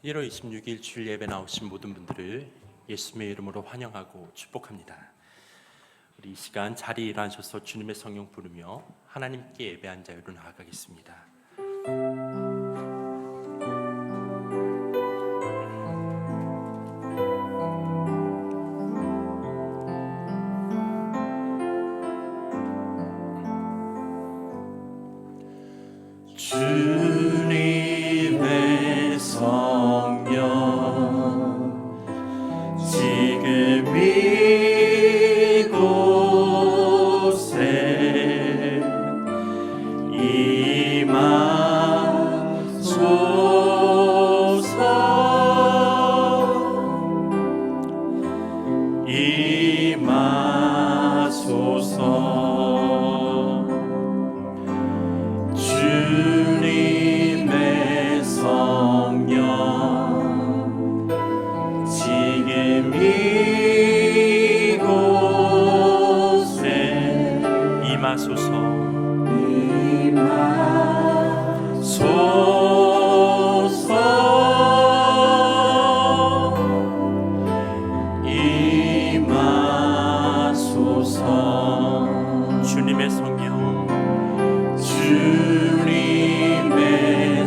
1월 26일 주일 예배 나오신 모든 분들을 예수님의 이름으로 환영하고 축복합니다. 우리 이 시간 자리에 일어나셔서 주님의 성령 부르며 하나님께 예배한 자유로 나아가겠습니다. 주님의 성령 지금 이곳에 임하소서. 주님의 성령 지금 이곳에 임하소서. 임하소서. 주님의 성령 주님의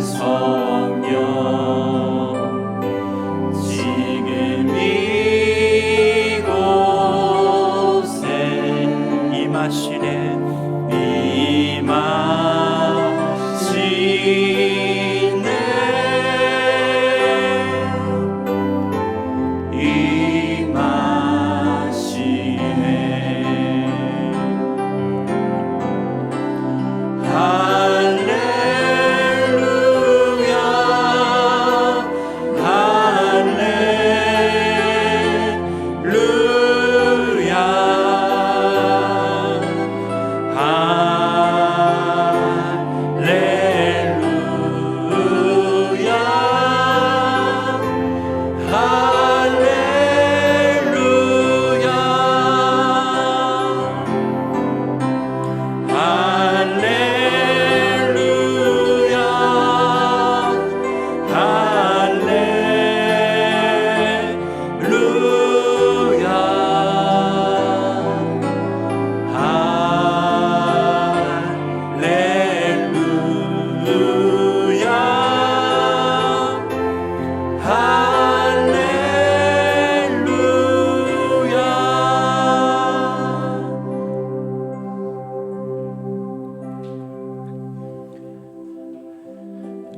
성령 지금 이곳에 임하시네.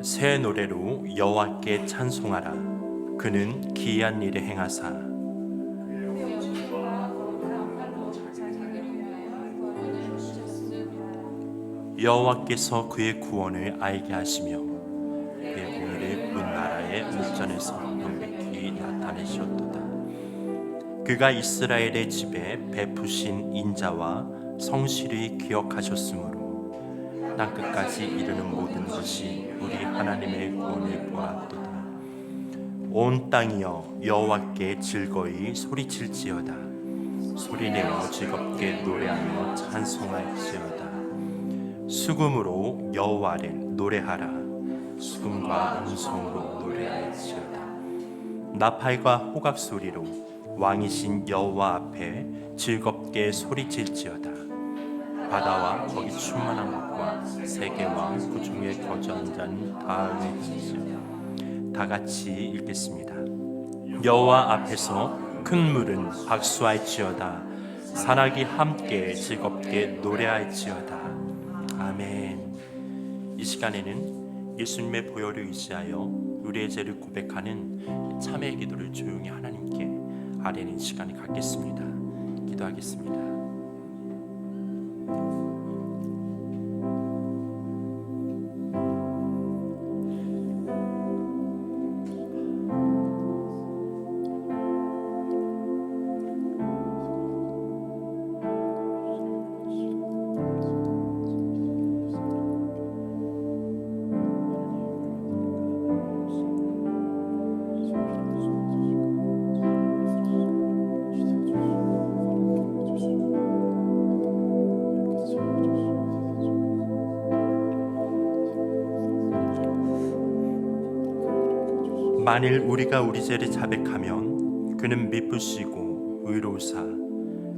새 노래로 여호와께 찬송하라. 그는 기이한 일을 행하사 여호와께서 그의 구원을 알게 하시며 그의 공의를 문 나라의 목전에서 명백히 나타내시었도다. 그가 이스라엘의 집에 베푸신 인자와 성실히 기억하셨으므로 땅끝까지 이르는 모든 것이 우리 하나님의 구원을 보았도다. 온 땅이여 여호와께 즐거이 소리칠지어다. 소리내어 즐겁게 노래하며 찬송할지어다. 수금으로 여호와를 노래하라. 수금과 음성으로 노래할지어다. 나팔과 호각 소리로 왕이신 여호와 앞에 즐겁게 소리칠지어다. 바다와 거기 충만한 것과 세계와 그 중에 거주한 자는 다 외치시오. 다 같이 읽겠습니다. 여호와 앞에서 큰 물은 박수할지어다. 산악이 함께 즐겁게 노래할지어다. 아멘. 이 시간에는 예수님의 보혈을 의지하여 우리의 죄를 고백하는 참회의 기도를 조용히 하나님께 아뢰는 시간을 갖겠습니다. 기도하겠습니다. 만일 우리가 우리 죄를 자백하면 그는 미쁘시고 의로우사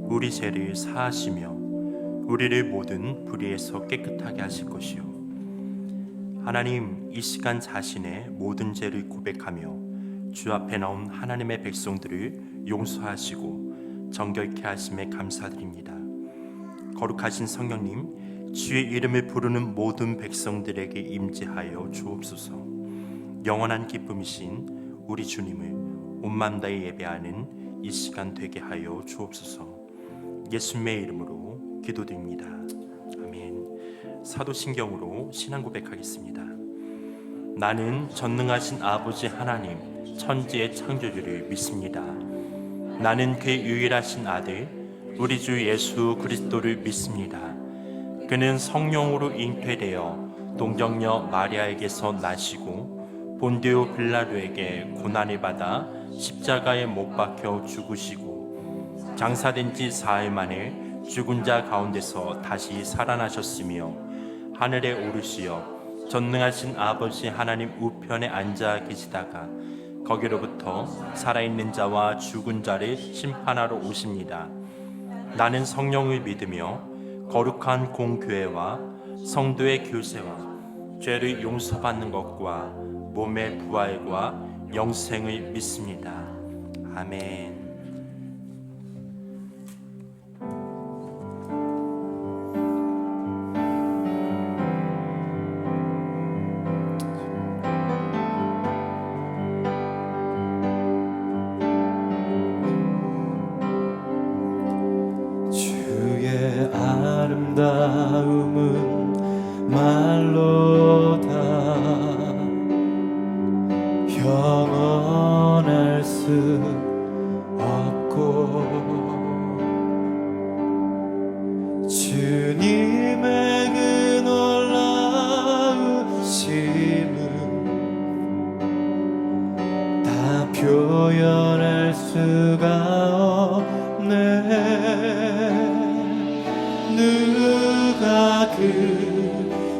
우리 죄를 사하시며 우리를 모든 불의에서 깨끗하게 하실 것이요. 하나님, 이 시간 자신의 모든 죄를 고백하며 주 앞에 나온 하나님의 백성들을 용서하시고 정결케 하심에 감사드립니다. 거룩하신 성령님, 주의 이름을 부르는 모든 백성들에게 임재하여 주옵소서. 영원한 기쁨이신 우리 주님을 온 마음 다해 예배하는 이 시간 되게 하여 주옵소서. 예수님의 이름으로 기도드립니다. 아멘. 사도신경으로 신앙 고백하겠습니다. 나는 전능하신 아버지 하나님 천지의 창조주를 믿습니다. 나는 그의 유일하신 아들 우리 주 예수 그리스도를 믿습니다. 그는 성령으로 잉태되어 동정녀 마리아에게서 나시고 본디오 빌라도에게 고난을 받아 십자가에 못 박혀 죽으시고 장사된 지 4일 만에 죽은 자 가운데서 다시 살아나셨으며 하늘에 오르시어 전능하신 아버지 하나님 우편에 앉아 계시다가 거기로부터 살아있는 자와 죽은 자를 심판하러 오십니다. 나는 성령을 믿으며 거룩한 공교회와 성도의 교세와 죄를 용서받는 것과 몸의 부활과 영생을 믿습니다. 아멘. 주의 아름다움은 말로다 영원할 수 없고 주님의 그 놀라우심은 다 표현할 수가 없네. 누가 그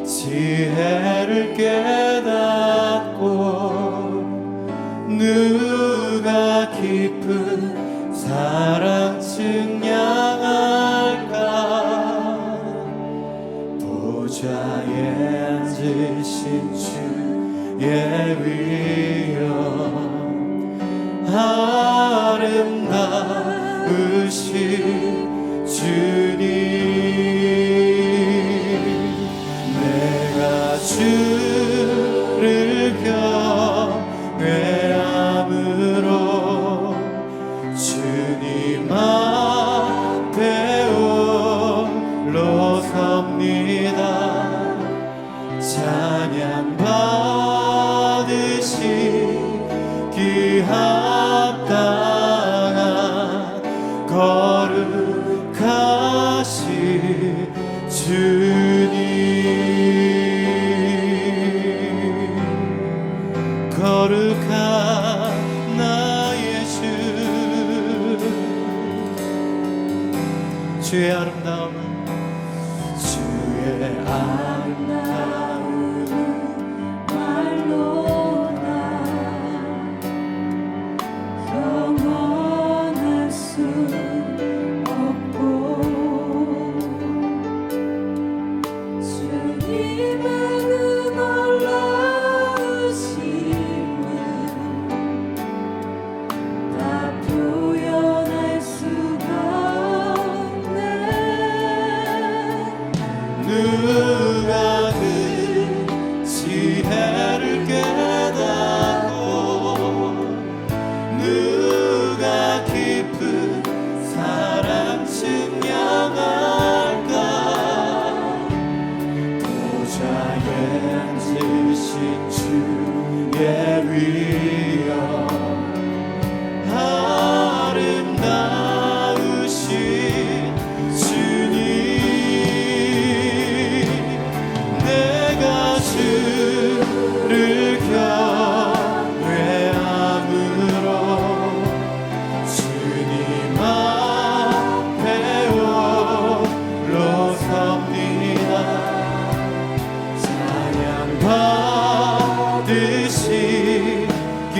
지혜를 깨닫고 누가 깊은 사랑 증량할까. 보좌에 앉으신 주의 위엄 아름다우신 주님, 내가 주를 경외함으로 주님 앞에 홀로 섭니다. 찬양 받으시기 합당한 거룩하신 주님, 거룩한 나의 주. 주의 아름다움은 주의 아름다움은 말로다 영원할 수 없고 주님의 그 놀라우심은 다 표현할 수가 없네. 누가 그 지혜를 깨닫고 누가 깊은 사랑 증량할까. 보좌에 앉으신 주의 위엄 아름다우신 주님, 내가 주를 경외함으로 주님 앞에 홀로 섭니다. 찬양 받으시기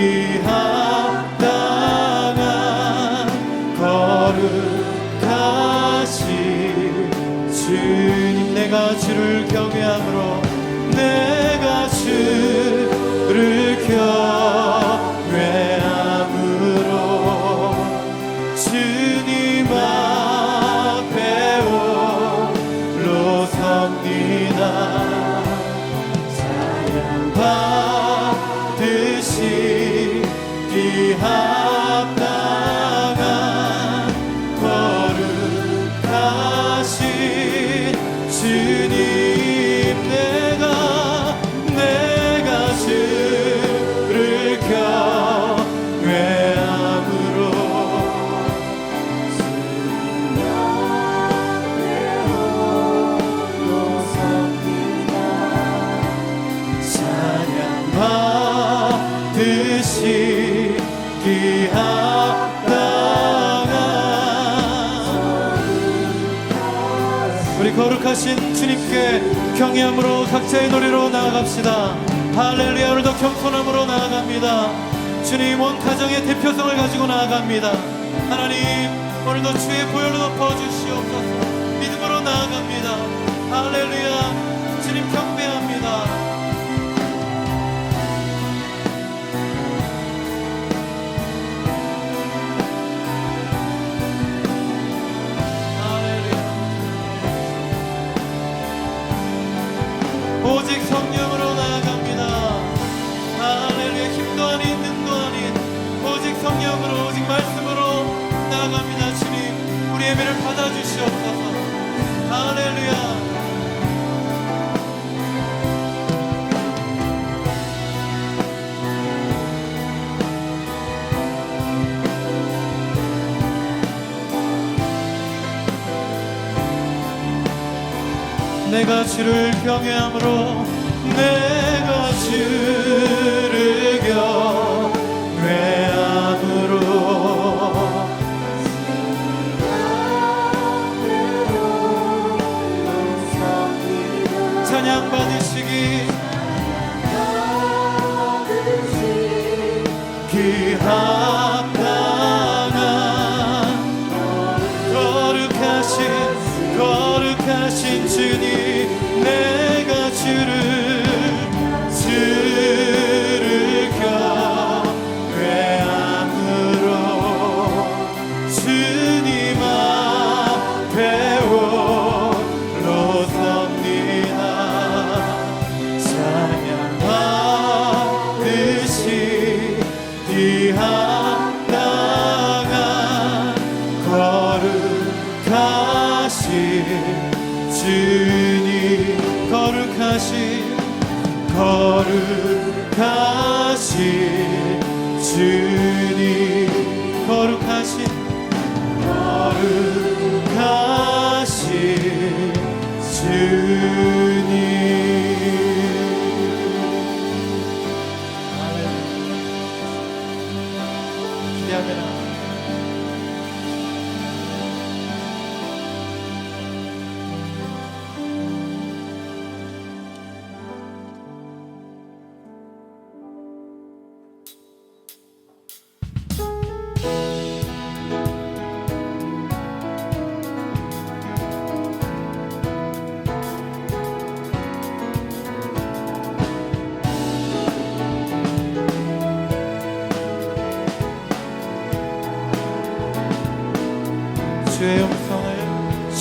받으시기 합당한 우리 거룩하신 주님께 경외함으로 각자의 노래로 나아갑시다. 할렐루야. 오늘도 겸손함으로 나아갑니다. 주님 온 가정의 대표성을 가지고 나아갑니다. 하나님 오늘도 주의 보혈로 덮어주시옵소서. 믿음으로 나아갑니다. 할렐루야. 주님 경배합니다. 오직 성령으로 나아갑니다. 할렐루야. 힘도 아닌 능도 아닌 오직 성령으로 오직 말씀으로 나아갑니다. 주님 우리 예배를 받아주시옵소서. 할렐루야. 내가 주를 경외함으로 내가 주를 경외함으로 찬양 받으시기 합당한 거룩하신 주님 내가 주를 경외함으로 주님 앞에 홀로 섭니다. 찬양 받으시기 합당한 거룩하신 주님 거룩하신 주님 거룩하신 주님 기대합니다.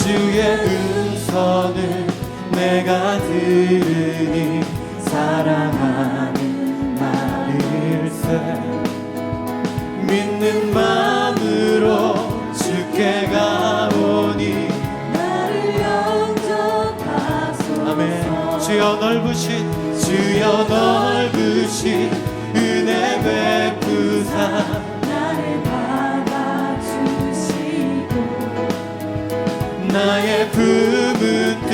주의 음성을 내가 들으니 사랑하는 나일세 믿는 마음으로 주께 가오니 나를 영접하소서. 아멘. 주여 넓으신 은혜 베푸사 나를 받아주시고 나의 품은 뜻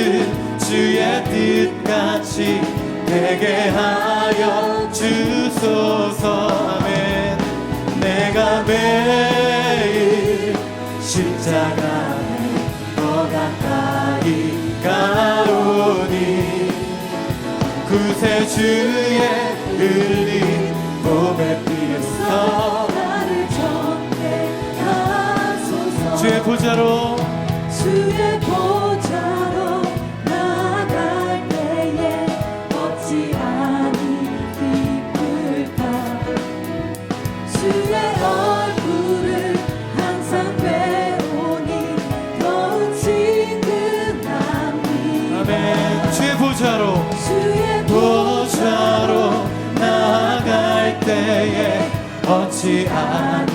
주의 뜻같이 되게 하여 주소서. 아멘. 내가 매일 십자가에 더 가까이 가오니 구세 주의 흘린 몸에 피어서 나를 전대하소서. 주의 보좌로 나아갈 때에 어찌하니 기쁠까. 주의 얼굴을 항상 배우니 더욱 친근함이. 아멘. 주의 보좌로 나아갈 때에 어찌하니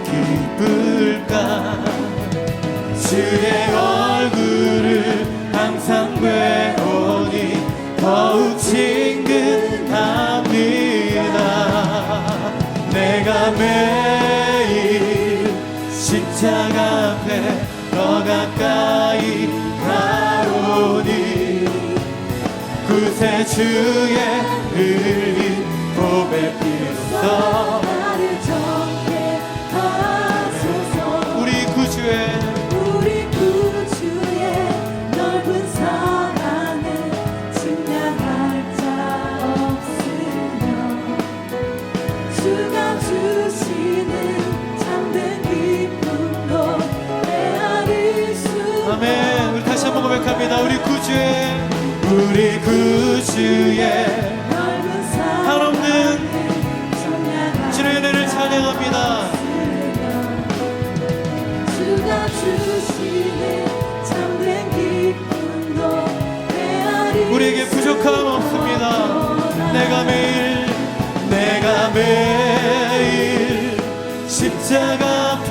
기쁠까. 주의 얼굴을 항상 배우니 더욱 친근합니다. 내가 매일 십자가 앞에 더 가까이 가오니 구세 주의 흘린 보배 피어서 우리 구주의 넓은 사랑 한없는 청량한 주의 은혜를 찬양합니다. 주가 주시는 참된 기쁨도 헤아릴 우리에게 부족함 없습니다. 내가 매일 십자가 앞에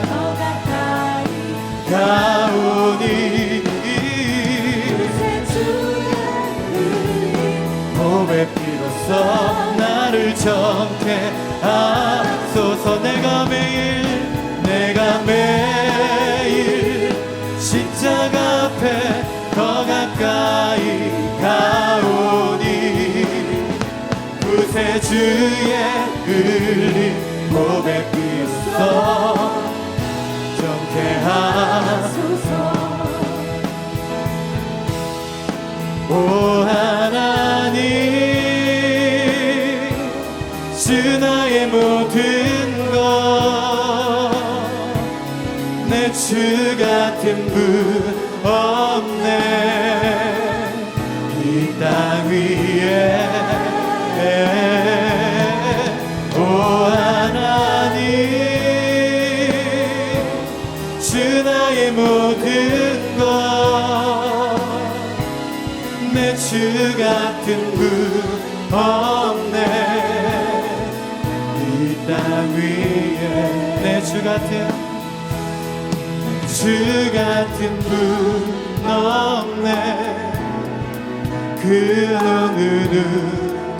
더 가까이 가오니 새 주의 흘린 몸의 피로써 나를 정케 하소서. 내가 매일 십자가 앞에 더 가까이 가오니 구세 주의 흘린 몸의 피로써 정케 하소서. 오 하나님, 주 나의 모든 것, 내 주 같은 분 없네 이 땅 위에. 오 하나님, 주 나의 모든 것, 내 주 같은 분 없네 이 땅 위에. 내 주 같은 분 없네 그 어느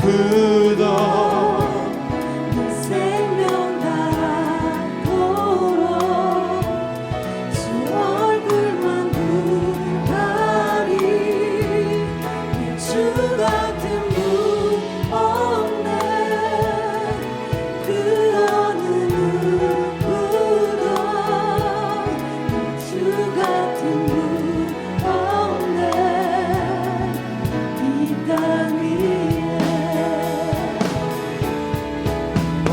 누구도. 내 생명 다하도록 주 얼굴만 구하리. 내 주 같은 분 없네 그 어느 누구도. 내 주 같은 분 없네 이 땅 위에. 오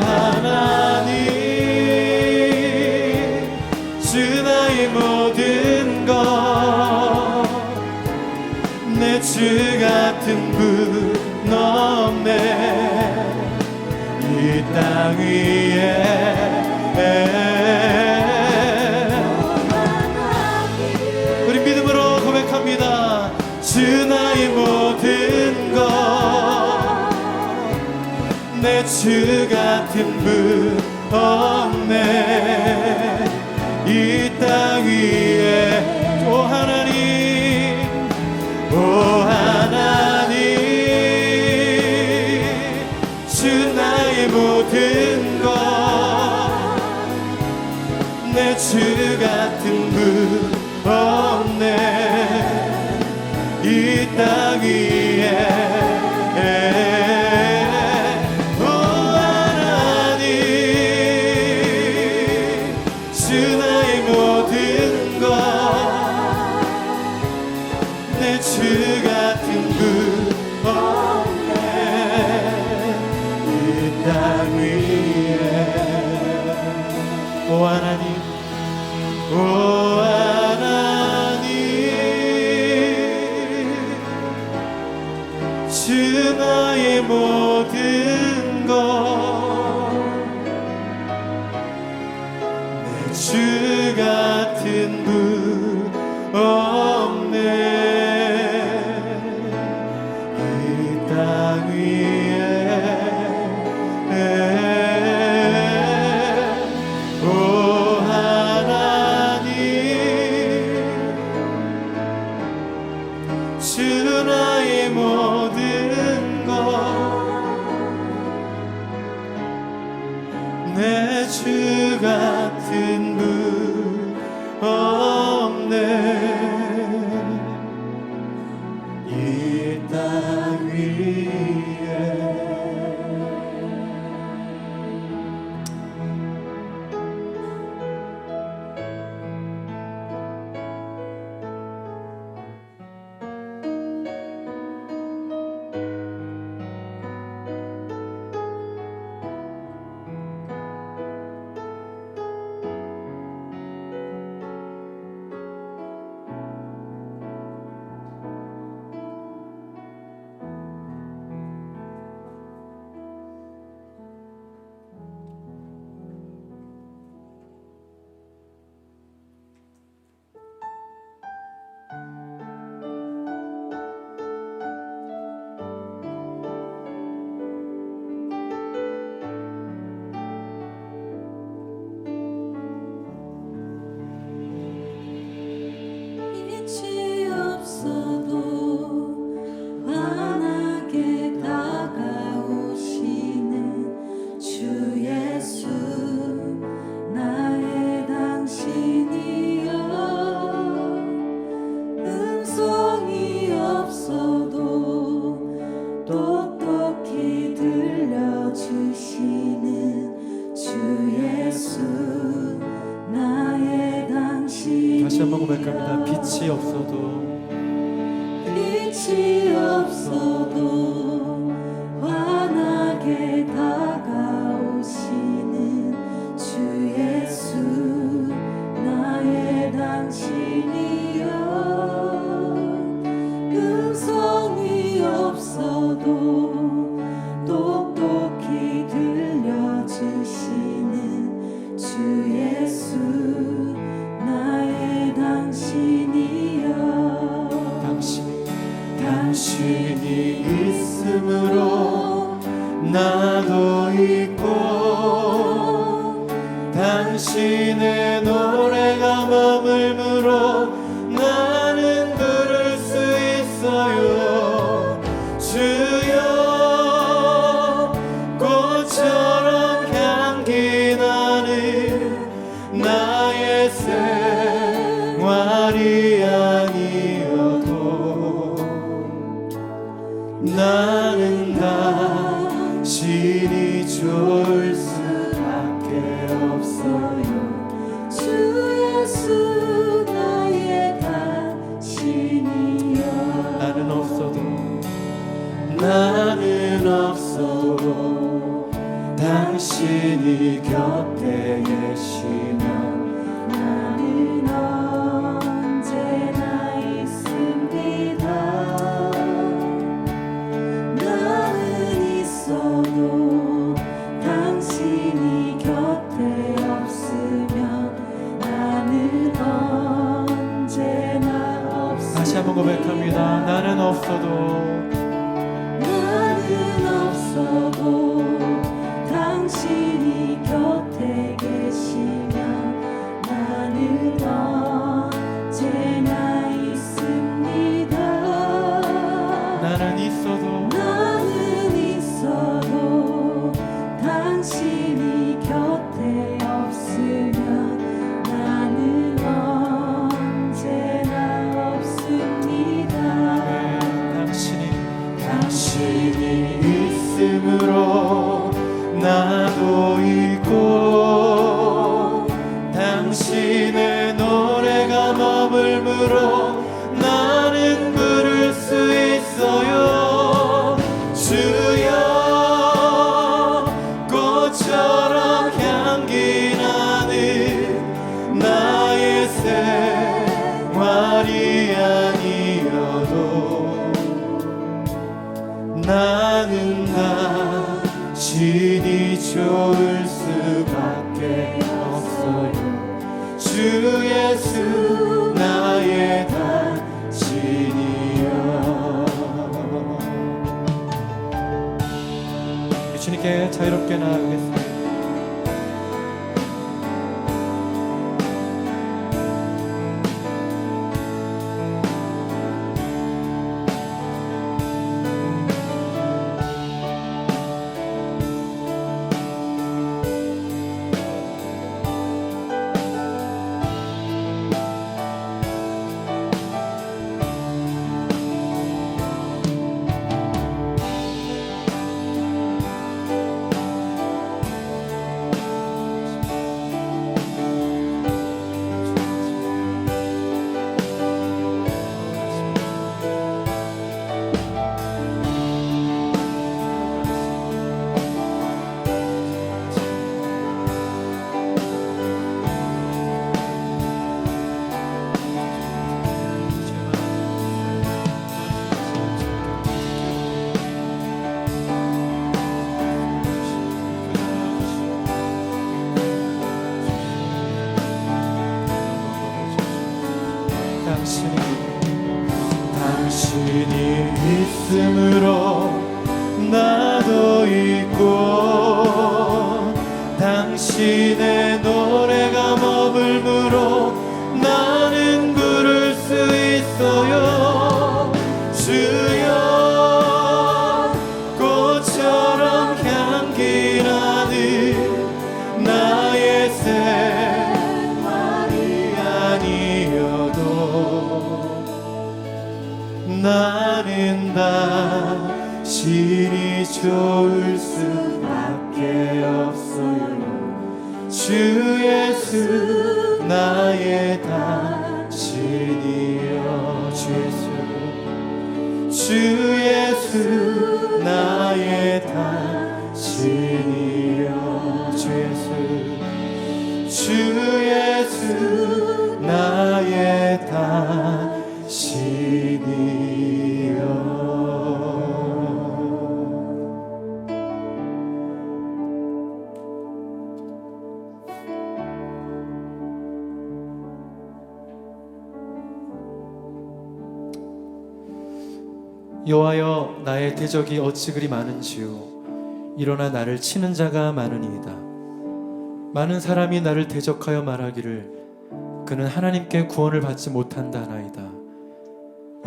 하나님, 주 나의 모든 것, 내 주 같은 분 없네 이 땅 위에. 우리 믿음으로 고백합니다. 주 나의 모든 것, 내 주 같은 분 없네 이 땅 위에. 오 하나님, 오 하나님, 주 나의 모든 것, 내 주 같은 분 없네 이 땅 위에. 주 같은 분 없네 이 땅 위에. 오 하나님, 오 하나님, 주 나의 모든 것, 내 주 같은 분 없네 땅 위에. 오 하나님, 주 나의 모든 것, 내 주 같은 분 없네 이 땅 위에. 없어도 빛이 없어도 환하게 다가오시는 주 예수 나의 당신이여 음성이 없어도 똑똑히 들려주시는 주 예수 나의 당신이여 당신이 있음으로 나도 있고 당신의 노래가 머물므로 나는 부를 수 있어요. 주여 꽃처럼 향기 나는 나의 생활이 아니어도 나는 당신이 좋을 수밖에 없어요. 주 예수 나의 당신이여 나는 없어도 당신이 곁에 계시면 나는 언제나 있습니다. 나는 있어도 당신이 곁에 없으면 나는 언제나 없습니다. 다시 한번 고백합니다. 나는 없어도 당신이 곁에 계시면 나는 언제나 있습니다. 나는 있어도 당신이 곁에 없으면 나는 언제나 없습니다. 당신이 있음으로 나도 있고 당신의 노래가 머물므로 나는 부를 수 있어요. 주여 꽃처럼 향기 나는 나의 생활이 아니어도 나는 당신이 좋을 수밖에 없어요. 주 예수 나의 당신이여. 주님께 자유롭게 나아가겠습니다. 당신이 있음으로 나도 있고 당신의 노래가 머물므로 나는 부를 수 있어요. 주여 꽃처럼 향기 나는 나의 생활이 아니어도 나는 당신이 좋을 수밖에 없어요. 주 예수 나의 당신이여. 주 예수 나의 당신이여 주 예수 나의 당신이여 여호와여 나의 대적이 어찌 그리 많은지요 일어나 나를 치는 자가 많으니이다. 많은 사람이 나를 대적하여 말하기를 그는 하나님께 구원을 받지 못한다 하나이다.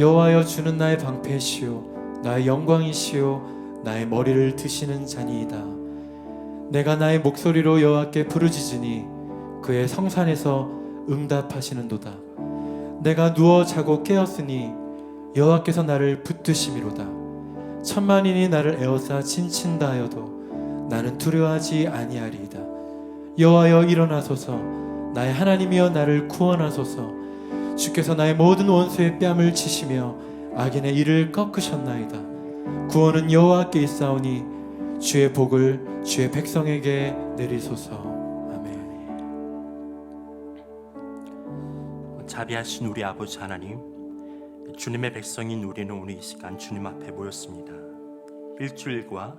여호와여 주는 나의 방패시요 나의 영광이시요 나의 머리를 드시는 자니이다. 내가 나의 목소리로 여호와께 부르짖으니 그의 성산에서 응답하시는도다. 내가 누워 자고 깨었으니 여호와께서 나를 붙드심이로다. 천만인이 나를 에워싸 진친다 하여도 나는 두려워하지 아니하리이다. 여호와여 일어나소서 나의 하나님이여 나를 구원하소서. 주께서 나의 모든 원수의 뺨을 치시며 악인의 이를 꺾으셨나이다. 구원은 여호와께 있사오니 주의 복을 주의 백성에게 내리소서. 아멘. 자비하신 우리 아버지 하나님, 주님의 백성인 우리는 오늘 이 시간 주님 앞에 모였습니다. 일주일과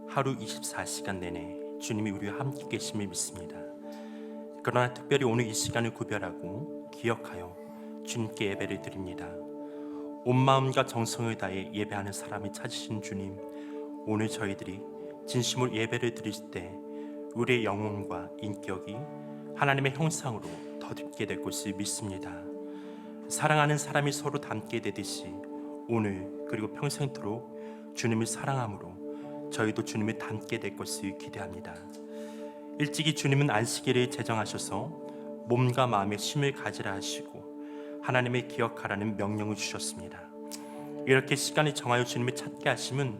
하루 24시간 내내 주님이 우리와 함께 계심을 믿습니다. 그러나 특별히 오늘 이 시간을 구별하고 기억하여 주님께 예배를 드립니다. 온 마음과 정성을 다해 예배하는 사람을 찾으신 주님, 오늘 저희들이 진심으로 예배를 드릴 때 우리의 영혼과 인격이 하나님의 형상으로 덧입게 될 것을 믿습니다. 사랑하는 사람이 서로 닮게 되듯이 오늘 그리고 평생토록 주님을 사랑함으로 저희도 주님을 닮게 될 것을 기대합니다. 일찍이 주님은 안식일을 제정하셔서 몸과 마음의 쉼을 가지라 하시고 하나님을 기억하라는 명령을 주셨습니다. 이렇게 시간을 정하여 주님을 찾게 하심은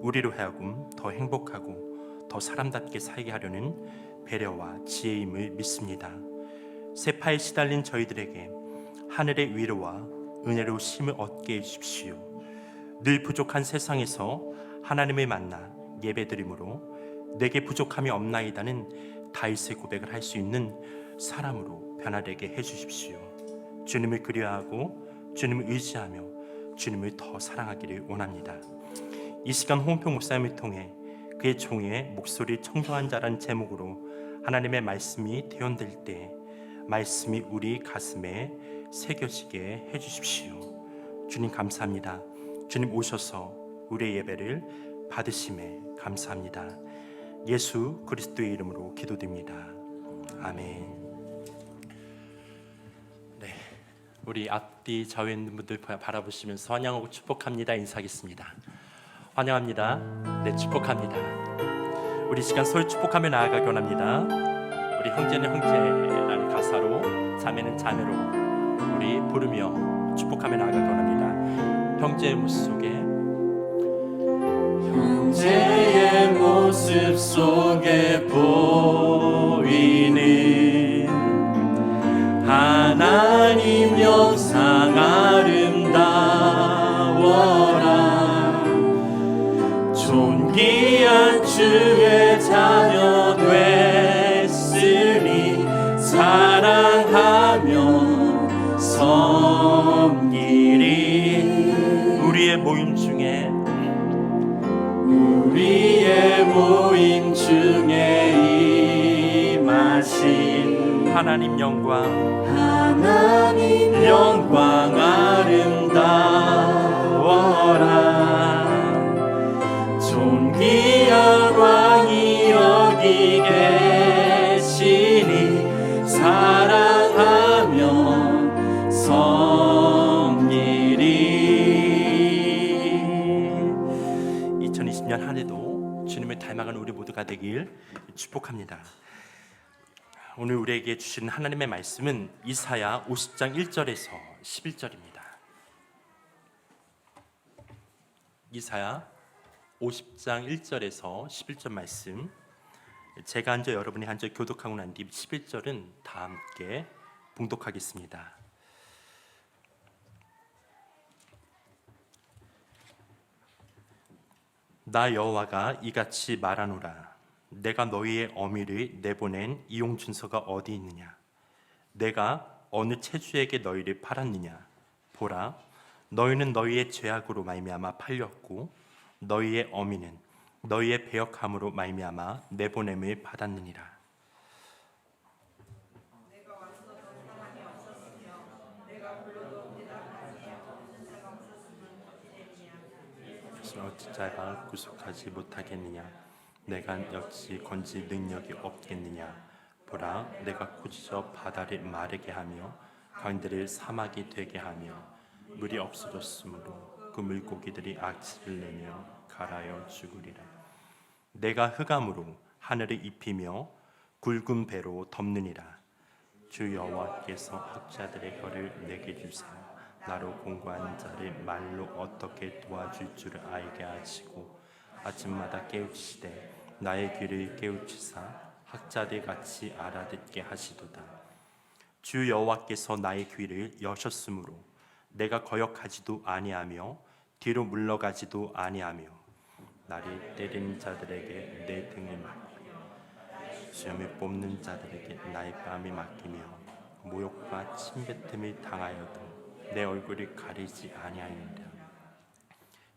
우리로 하여금 더 행복하고 더 사람답게 살게 하려는 배려와 지혜임을 믿습니다. 세파에 시달린 저희들에게 하늘의 위로와 은혜로 쉼을 얻게 해주십시오. 늘 부족한 세상에서 하나님을 만나 예배드림으로 내게 부족함이 없나이다는 다윗의 고백을 할 수 있는 사람으로 변화되게 해주십시오. 주님을 그리워하고 주님을 의지하며 주님을 더 사랑하기를 원합니다. 이 시간 홍평 목사님을 통해 그의 종의 목소리 청정한 자라는 제목으로 하나님의 말씀이 대언될 때 말씀이 우리 가슴에 새겨지게 해주십시오. 주님 감사합니다. 주님 오셔서 우리의 예배를 받으심에 감사합니다. 예수 그리스도의 이름으로 기도드립니다. 아멘. 네, 우리 앞뒤 좌우에 있는 분들 바라보시면서 환영하고 축복합니다 인사하겠습니다. 환영합니다. 네, 축복합니다. 우리 시간 서로 축복하며 나아가기 원합니다. 우리 형제는 형제라는 가사로, 자매는 자매로 우리 부르며 축복하며 나아가기 원합니다. 형제의 모습 속에, 형제의 모습 속에 보이는 하나님 영상 아름다워라. 존귀한 주의 자녀 됐으니 사랑하며 섬기리. 우리의 모임 중에 임하신 하나님 영광 아름다워라. 존귀한 왕이 여기 계시니 사랑하며 섬기리. 2020년 한 해도 주님을 닮아가는 우리 모두가 되길 축복합니다. 오늘 우리에게 주시는 하나님의 말씀은 이사야 50장 1절에서 11절입니다. 이사야 50장 1절에서 11절 말씀, 제가 앉아 여러분이 앉아 교독하고 난 뒤 11절은 다 함께 봉독하겠습니다. 나 여호와가 이같이 말하노라. 내가 너희의 어미를 내보낸 이용준서가 어디 있느냐? 내가 어느 체주에게 너희를 팔았느냐? 보라, 너희는 너희의 죄악으로 말미암아 팔렸고 너희의 어미는 너희의 배역함으로 말미암아 내보냄을 받았느니라. 어찌 자가 구속하지 못하겠느냐? 내가 어찌 건질 능력이 없겠느냐? 보라, 내가 고지저 바다를 마르게 하며 강들을 사막이 되게 하며 물이 없어졌으므로 그 물고기들이 악취를 내며 갈아여 죽으리라. 내가 흑암으로 하늘을 입히며 굵은 배로 덮느니라. 주 여호와께서 학자들의 혀를 내게 주세요. 나로 공고한 자를 말로 어떻게 도와줄 줄을 알게 하시고 아침마다 깨우치시되 나의 귀를 깨우치사 학자들 같이 알아듣게 하시도다. 주 여호와께서 나의 귀를 여셨으므로 내가 거역하지도 아니하며 뒤로 물러가지도 아니하며 나를 때리는 자들에게 내 등을 맡기며 수염을 뽑는 자들에게 나의 뺨을 맡기며 모욕과 침뱉음을 당하여도 내 얼굴을 가리지 아니하였느냐.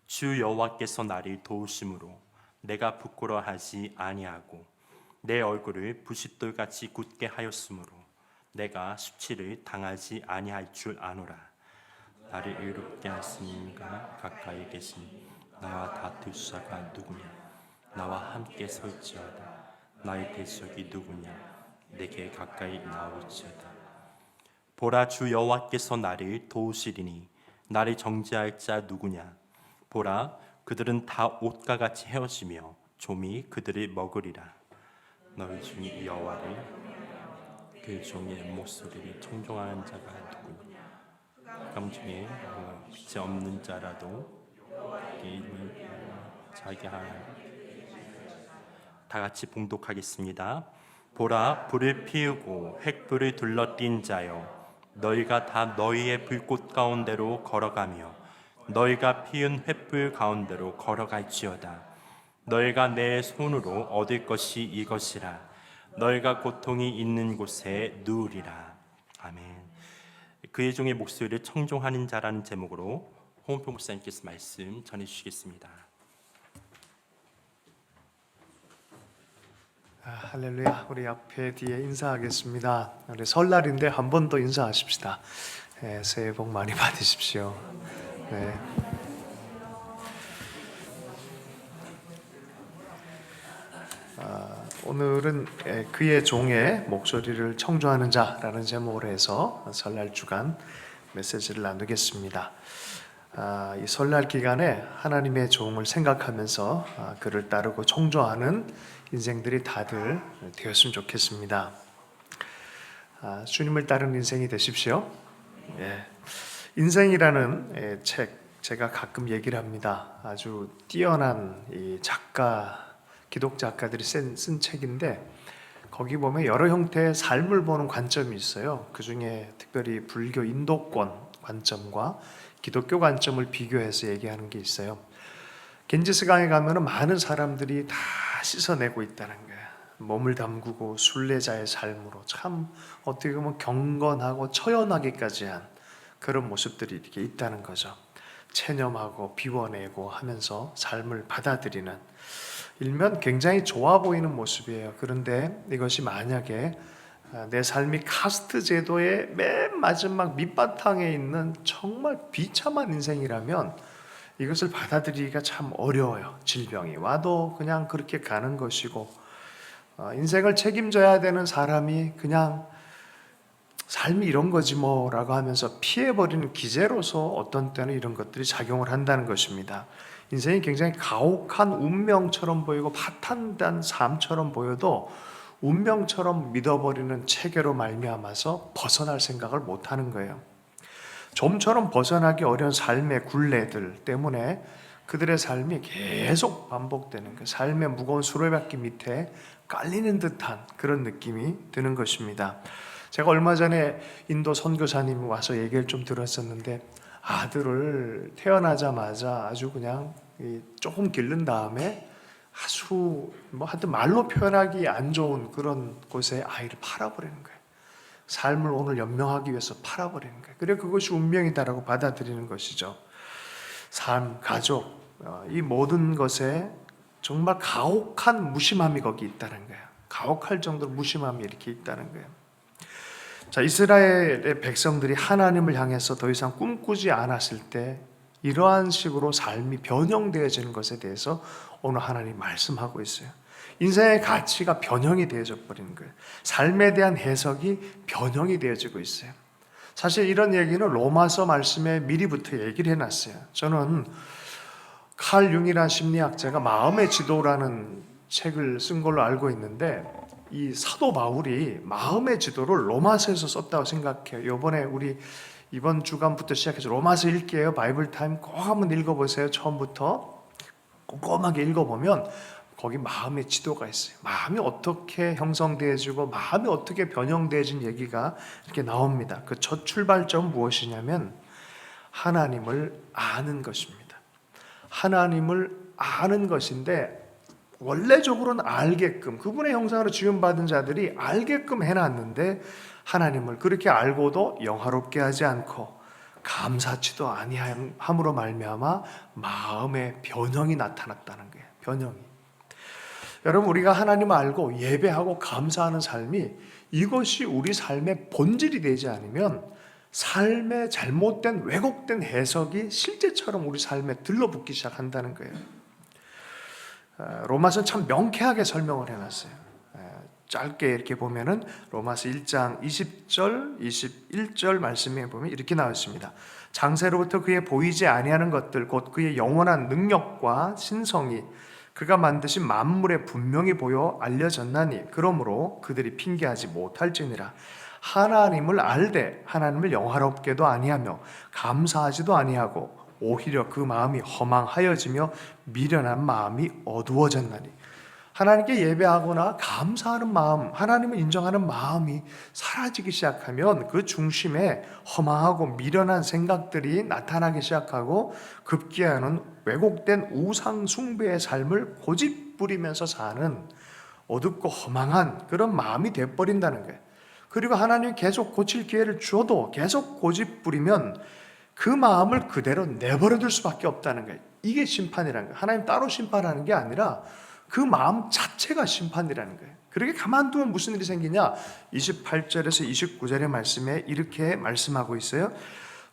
주 여호와께서 나를 도우심으로 내가 부끄러워하지 아니하고 내 얼굴을 부싯돌같이 굳게 하였으므로 내가 수치를 당하지 아니할 줄 아노라. 나를 의롭게 하시니가 가까이 계신 나와 다툴 자가 누구냐? 나와 함께 설지어다. 나의 대적이 누구냐? 내게 가까이 나올지어다. 보라, 주 여호와께서 나를 도우시리니 나를 정죄할 자 누구냐? 보라, 그들은 다 옷과 같이 헤어지며 좀이 그들을 먹으리라. 너희 중 여호와를 그 종의 목소리를 청종하는 자가 누구냐? 흑암 중에 빛이 없는 자라도 이름을 자기 하나. 다 같이 봉독하겠습니다. 보라, 불을 피우고 횃불을 둘러띈 자여, 너희가 다 너희의 불꽃 가운데로 걸어가며 너희가 피운 횃불 가운데로 걸어갈지어다. 너희가 내 손으로 얻을 것이 이것이라. 너희가 고통이 있는 곳에 누우리라. 아멘. 그의 종의 목소리를 청종하는 자라는 제목으로 홍은표 목사님께서 말씀 전해주시겠습니다. 할렐루야. 우리 앞에 뒤에 인사하겠습니다. 우리 설날인데 한 번 더 인사하십시다. 네, 새해 복 많이 받으십시오. 네. 오늘은 그의 종의 목소리를 청조하는 자라는 제목으로 해서 설날 주간 메시지를 나누겠습니다. 이 설날 기간에 하나님의 종을 생각하면서 그를 따르고 청조하는 인생들이 다들 되었으면 좋겠습니다. 주님을 따르는 인생이 되십시오. 인생이라는 책 제가 가끔 얘기를 합니다. 아주 뛰어난 이 기독 작가들이 쓴 책인데 거기 보면 여러 형태의 삶을 보는 관점이 있어요. 그 중에 특별히 불교 인도권 관점과 기독교 관점을 비교해서 얘기하는 게 있어요. 겐지스강에 가면은 많은 사람들이 다 씻어내고 있다는 거예요. 몸을 담그고 순례자의 삶으로 참 어떻게 보면 경건하고 처연하기까지 한 그런 모습들이 이렇게 있다는 거죠. 체념하고 비워내고 하면서 삶을 받아들이는 일면 굉장히 좋아 보이는 모습이에요. 그런데 이것이 만약에 내 삶이 카스트 제도의 맨 마지막 밑바탕에 있는 정말 비참한 인생이라면 이것을 받아들이기가 참 어려워요. 질병이 와도 그냥 그렇게 가는 것이고 인생을 책임져야 되는 사람이 그냥 삶이 이런 거지 뭐라고 하면서 피해버리는 기제로서 어떤 때는 이런 것들이 작용을 한다는 것입니다. 인생이 굉장히 가혹한 운명처럼 보이고 파탄난 삶처럼 보여도 운명처럼 믿어버리는 체계로 말미암아서 벗어날 생각을 못하는 거예요. 좀처럼 벗어나기 어려운 삶의 굴레들 때문에 그들의 삶이 계속 반복되는 그 삶의 무거운 수레바퀴 밑에 깔리는 듯한 그런 느낌이 드는 것입니다. 제가 얼마 전에 인도 선교사님 와서 얘기를 좀 들었었는데 아들을 태어나자마자 아주 그냥 조금 기른 다음에 아주 하여튼 말로 표현하기 안 좋은 그런 곳에 아이를 팔아버리는 거예요. 삶을 오늘 연명하기 위해서 팔아버리는 거예요. 그래 그것이 운명이다라고 받아들이는 것이죠. 삶, 가족, 이 모든 것에 정말 가혹한 무심함이 거기 있다는 거예요. 가혹할 정도로 무심함이 이렇게 있다는 거예요. 자, 이스라엘의 백성들이 하나님을 향해서 더 이상 꿈꾸지 않았을 때 이러한 식으로 삶이 변형되어지는 것에 대해서 오늘 하나님 말씀하고 있어요. 인생의 가치가 변형이 되어져 버리는 거예요. 삶에 대한 해석이 변형이 되어지고 있어요. 사실 이런 얘기는 로마서 말씀에 미리부터 얘기를 해놨어요. 저는 칼 융이라는 심리학자가 마음의 지도라는 책을 쓴 걸로 알고 있는데 이 사도 바울이 마음의 지도를 로마서에서 썼다고 생각해요. 이번에 우리 이번 주간부터 시작해서 로마서 읽게요. 바이블 타임 꼭 한번 읽어보세요. 처음부터 꼼꼼하게 읽어보면 거기 마음의 지도가 있어요. 마음이 어떻게 형성되어지고 마음이 어떻게 변형되어진 얘기가 이렇게 나옵니다. 그 첫 출발점은 무엇이냐면 하나님을 아는 것입니다. 하나님을 아는 것인데 원래적으로는 알게끔 그분의 형상으로 지음받은 자들이 알게끔 해놨는데 하나님을 그렇게 알고도 영화롭게 하지 않고 감사치도 아니함으로 말미암아 마음의 변형이 나타났다는 거예요. 변형이. 여러분 우리가 하나님을 알고 예배하고 감사하는 삶이 이것이 우리 삶의 본질이 되지 않으면 삶의 잘못된 왜곡된 해석이 실제처럼 우리 삶에 들러붙기 시작한다는 거예요. 로마서는 참 명쾌하게 설명을 해놨어요. 짧게 이렇게 보면은 로마서 1장 20절, 21절 말씀에 보면 이렇게 나와 있습니다. 장세로부터 그의 보이지 아니하는 것들 곧 그의 영원한 능력과 신성이 그가 만드신 만물에 분명히 보여 알려졌나니 그러므로 그들이 핑계하지 못할지니라. 하나님을 알되 하나님을 영화롭게도 아니하며 감사하지도 아니하고 오히려 그 마음이 허망하여지며 미련한 마음이 어두워졌나니. 하나님께 예배하거나 감사하는 마음, 하나님을 인정하는 마음이 사라지기 시작하면 그 중심에 허망하고 미련한 생각들이 나타나기 시작하고 급기야는 왜곡된 우상 숭배의 삶을 고집부리면서 사는 어둡고 허망한 그런 마음이 돼버린다는 거예요. 그리고 하나님이 계속 고칠 기회를 주어도 계속 고집부리면 그 마음을 그대로 내버려둘 수밖에 없다는 거예요. 이게 심판이라는 거예요. 하나님 따로 심판하는 게 아니라 그 마음 자체가 심판이라는 거예요. 그렇게 가만두면 무슨 일이 생기냐? 28절에서 29절의 말씀에 이렇게 말씀하고 있어요.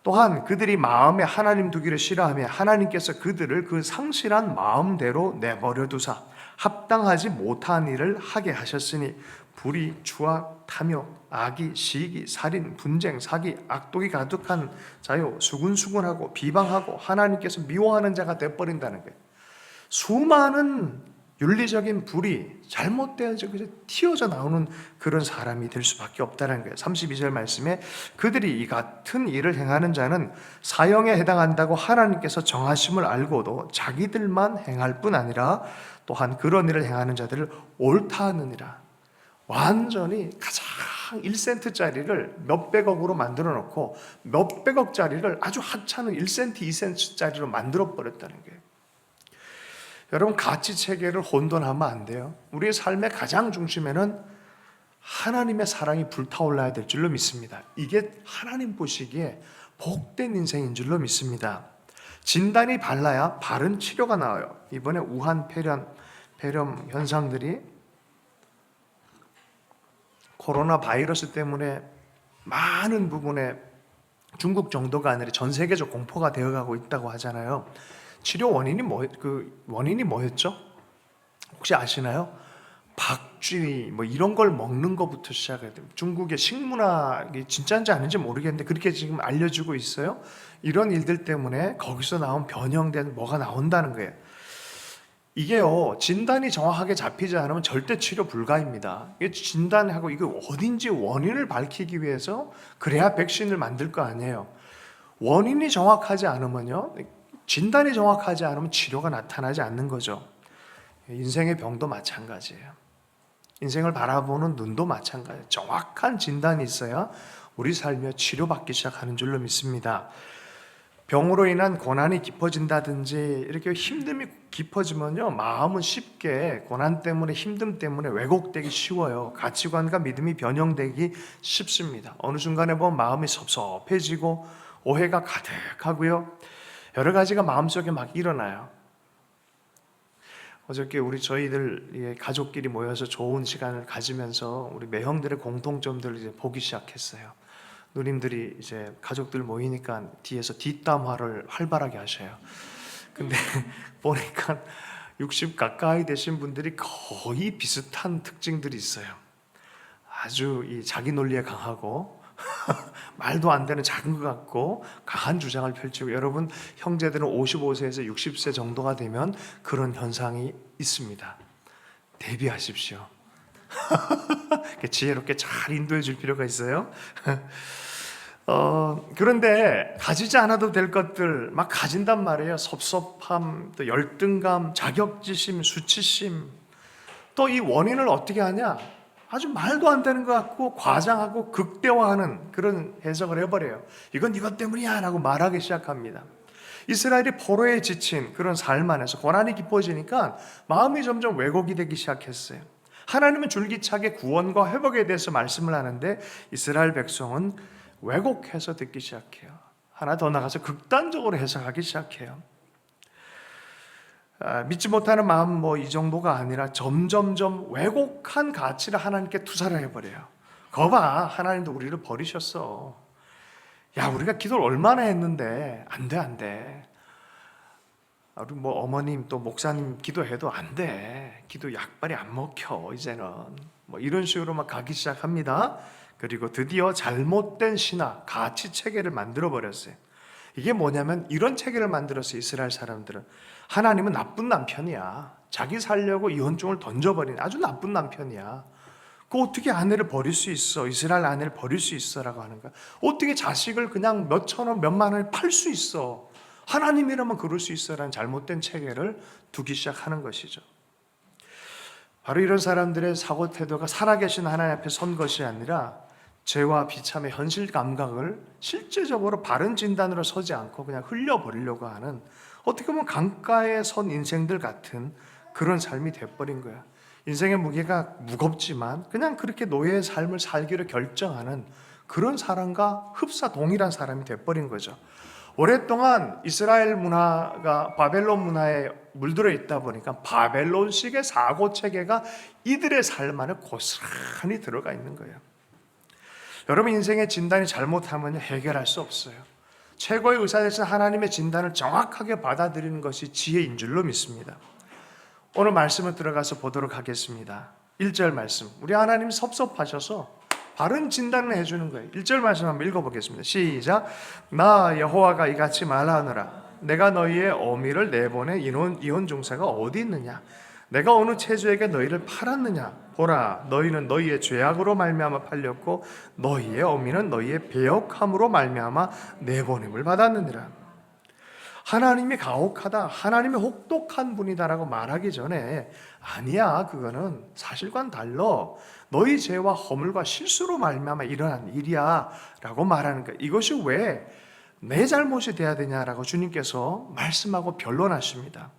또한 그들이 마음에 하나님 두기를 싫어하며 하나님께서 그들을 그 상실한 마음대로 내버려 두사 합당하지 못한 일을 하게 하셨으니 불의, 추악, 탐욕, 악의, 시기, 살인, 분쟁, 사기, 악독이 가득한 자요 수군수군하고 비방하고 하나님께서 미워하는 자가 되어버린다는 거예요. 수많은 윤리적인 불이 잘못되어져 튀어져 나오는 그런 사람이 될 수밖에 없다는 거예요. 32절 말씀에 그들이 이 같은 일을 행하는 자는 사형에 해당한다고 하나님께서 정하심을 알고도 자기들만 행할 뿐 아니라 또한 그런 일을 행하는 자들을 옳다 하느니라. 완전히 가장 1센트짜리를 몇백억으로 만들어 놓고 몇백억짜리를 아주 하찮은 1센트, 2센트짜리로 만들어 버렸다는 거예요. 여러분 가치 체계를 혼돈하면 안 돼요. 우리의 삶의 가장 중심에는 하나님의 사랑이 불타올라야 될 줄로 믿습니다. 이게 하나님 보시기에 복된 인생인 줄로 믿습니다. 진단이 발라야 바른 치료가 나와요. 이번에 우한 폐렴 현상들이 코로나 바이러스 때문에 많은 부분에 중국 정도가 아니라 전 세계적 공포가 되어가고 있다고 하잖아요. 치료 원인이 뭐였죠? 혹시 아시나요? 박쥐 이런 걸 먹는 것부터 시작해야 돼요. 중국의 식문화가 진짜인지 아닌지 모르겠는데 그렇게 지금 알려지고 있어요. 이런 일들 때문에 거기서 나온 변형된 뭐가 나온다는 거예요. 이게요 진단이 정확하게 잡히지 않으면 절대 치료 불가입니다. 이게 진단하고 이게 어딘지 원인을 밝히기 위해서 그래야 백신을 만들 거 아니에요. 원인이 정확하지 않으면요 진단이 정확하지 않으면 치료가 나타나지 않는 거죠. 인생의 병도 마찬가지예요. 인생을 바라보는 눈도 마찬가지예요. 정확한 진단이 있어야 우리 삶이 치료받기 시작하는 줄로 믿습니다. 병으로 인한 고난이 깊어진다든지 이렇게 힘듦이 깊어지면요, 마음은 쉽게 고난 때문에 힘듦 때문에 왜곡되기 쉬워요. 가치관과 믿음이 변형되기 쉽습니다. 어느 순간에 보면 마음이 섭섭해지고 오해가 가득하고요, 여러 가지가 마음속에 막 일어나요. 어저께 저희들 가족끼리 모여서 좋은 시간을 가지면서 우리 매형들의 공통점들을 이제 보기 시작했어요. 누님들이 이제 가족들 모이니까 뒤에서 뒷담화를 활발하게 하셔요. 근데 보니까 60 가까이 되신 분들이 거의 비슷한 특징들이 있어요. 아주 이 자기 논리에 강하고 말도 안 되는 작은 것 같고 강한 주장을 펼치고, 여러분 형제들은 55세에서 60세 정도가 되면 그런 현상이 있습니다. 대비하십시오. 지혜롭게 잘 인도해 줄 필요가 있어요. 그런데 가지지 않아도 될 것들 막 가진단 말이에요. 섭섭함, 또 열등감, 자격지심, 수치심. 또 이 원인을 어떻게 하냐? 아주 말도 안 되는 것 같고 과장하고 극대화하는 그런 해석을 해버려요. 이건 이것 때문이야 라고 말하기 시작합니다. 이스라엘이 포로에 지친 그런 삶 안에서 고난이 깊어지니까 마음이 점점 왜곡이 되기 시작했어요. 하나님은 줄기차게 구원과 회복에 대해서 말씀을 하는데 이스라엘 백성은 왜곡해서 듣기 시작해요. 하나 더 나가서 극단적으로 해석하기 시작해요. 믿지 못하는 마음 이 정도가 아니라 점점점 왜곡한 가치를 하나님께 투사를 해버려요. 거봐, 하나님도 우리를 버리셨어. 야, 우리가 기도를 얼마나 했는데 안 돼. 우리 어머님 또 목사님 기도해도 안 돼. 기도 약발이 안 먹혀 이제는. 이런 식으로 막 가기 시작합니다. 그리고 드디어 잘못된 신학, 가치 체계를 만들어 버렸어요. 이게 뭐냐면 이런 체계를 만들었어요. 이스라엘 사람들은 하나님은 나쁜 남편이야. 자기 살려고 이혼증을 던져버린 아주 나쁜 남편이야. 그 어떻게 아내를 버릴 수 있어? 이스라엘 아내를 버릴 수 있어라고 하는 거야. 어떻게 자식을 그냥 몇 천 원, 몇만 원에 팔 수 있어? 하나님이라면 그럴 수 있어라는 잘못된 체계를 두기 시작하는 것이죠. 바로 이런 사람들의 사고 태도가 살아계신 하나님 앞에 선 것이 아니라 죄와 비참의 현실 감각을 실제적으로 바른 진단으로 서지 않고 그냥 흘려버리려고 하는, 어떻게 보면 강가에 선 인생들 같은 그런 삶이 돼버린 거야. 인생의 무게가 무겁지만 그냥 그렇게 노예의 삶을 살기로 결정하는 그런 사람과 흡사 동일한 사람이 돼버린 거죠. 오랫동안 이스라엘 문화가 바벨론 문화에 물들어 있다 보니까 바벨론식의 사고 체계가 이들의 삶 안에 고스란히 들어가 있는 거예요. 여러분, 인생의 진단이 잘못하면 해결할 수 없어요. 최고의 의사 되신 하나님의 진단을 정확하게 받아들이는 것이 지혜인 줄로 믿습니다. 오늘 말씀을 들어가서 보도록 하겠습니다. 1절 말씀, 우리 하나님 섭섭하셔서 바른 진단을 해주는 거예요. 1절 말씀 한번 읽어보겠습니다. 시작. 나 여호와가 이같이 말하노라. 내가 너희의 어미를 내보내 이혼 중사가 어디 있느냐? 내가 어느 체주에게 너희를 팔았느냐? 보라, 너희는 너희의 죄악으로 말미암아 팔렸고 너희의 어미는 너희의 배역함으로 말미암아 내보냄을 받았느니라. 하나님이 가혹하다, 하나님이 혹독한 분이다라고 말하기 전에 아니야, 그거는 사실과는 달라. 너희 죄와 허물과 실수로 말미암아 일어난 일이야 라고 말하는 거예요. 이것이 왜 내 잘못이 돼야 되냐라고 주님께서 말씀하고 변론하십니다.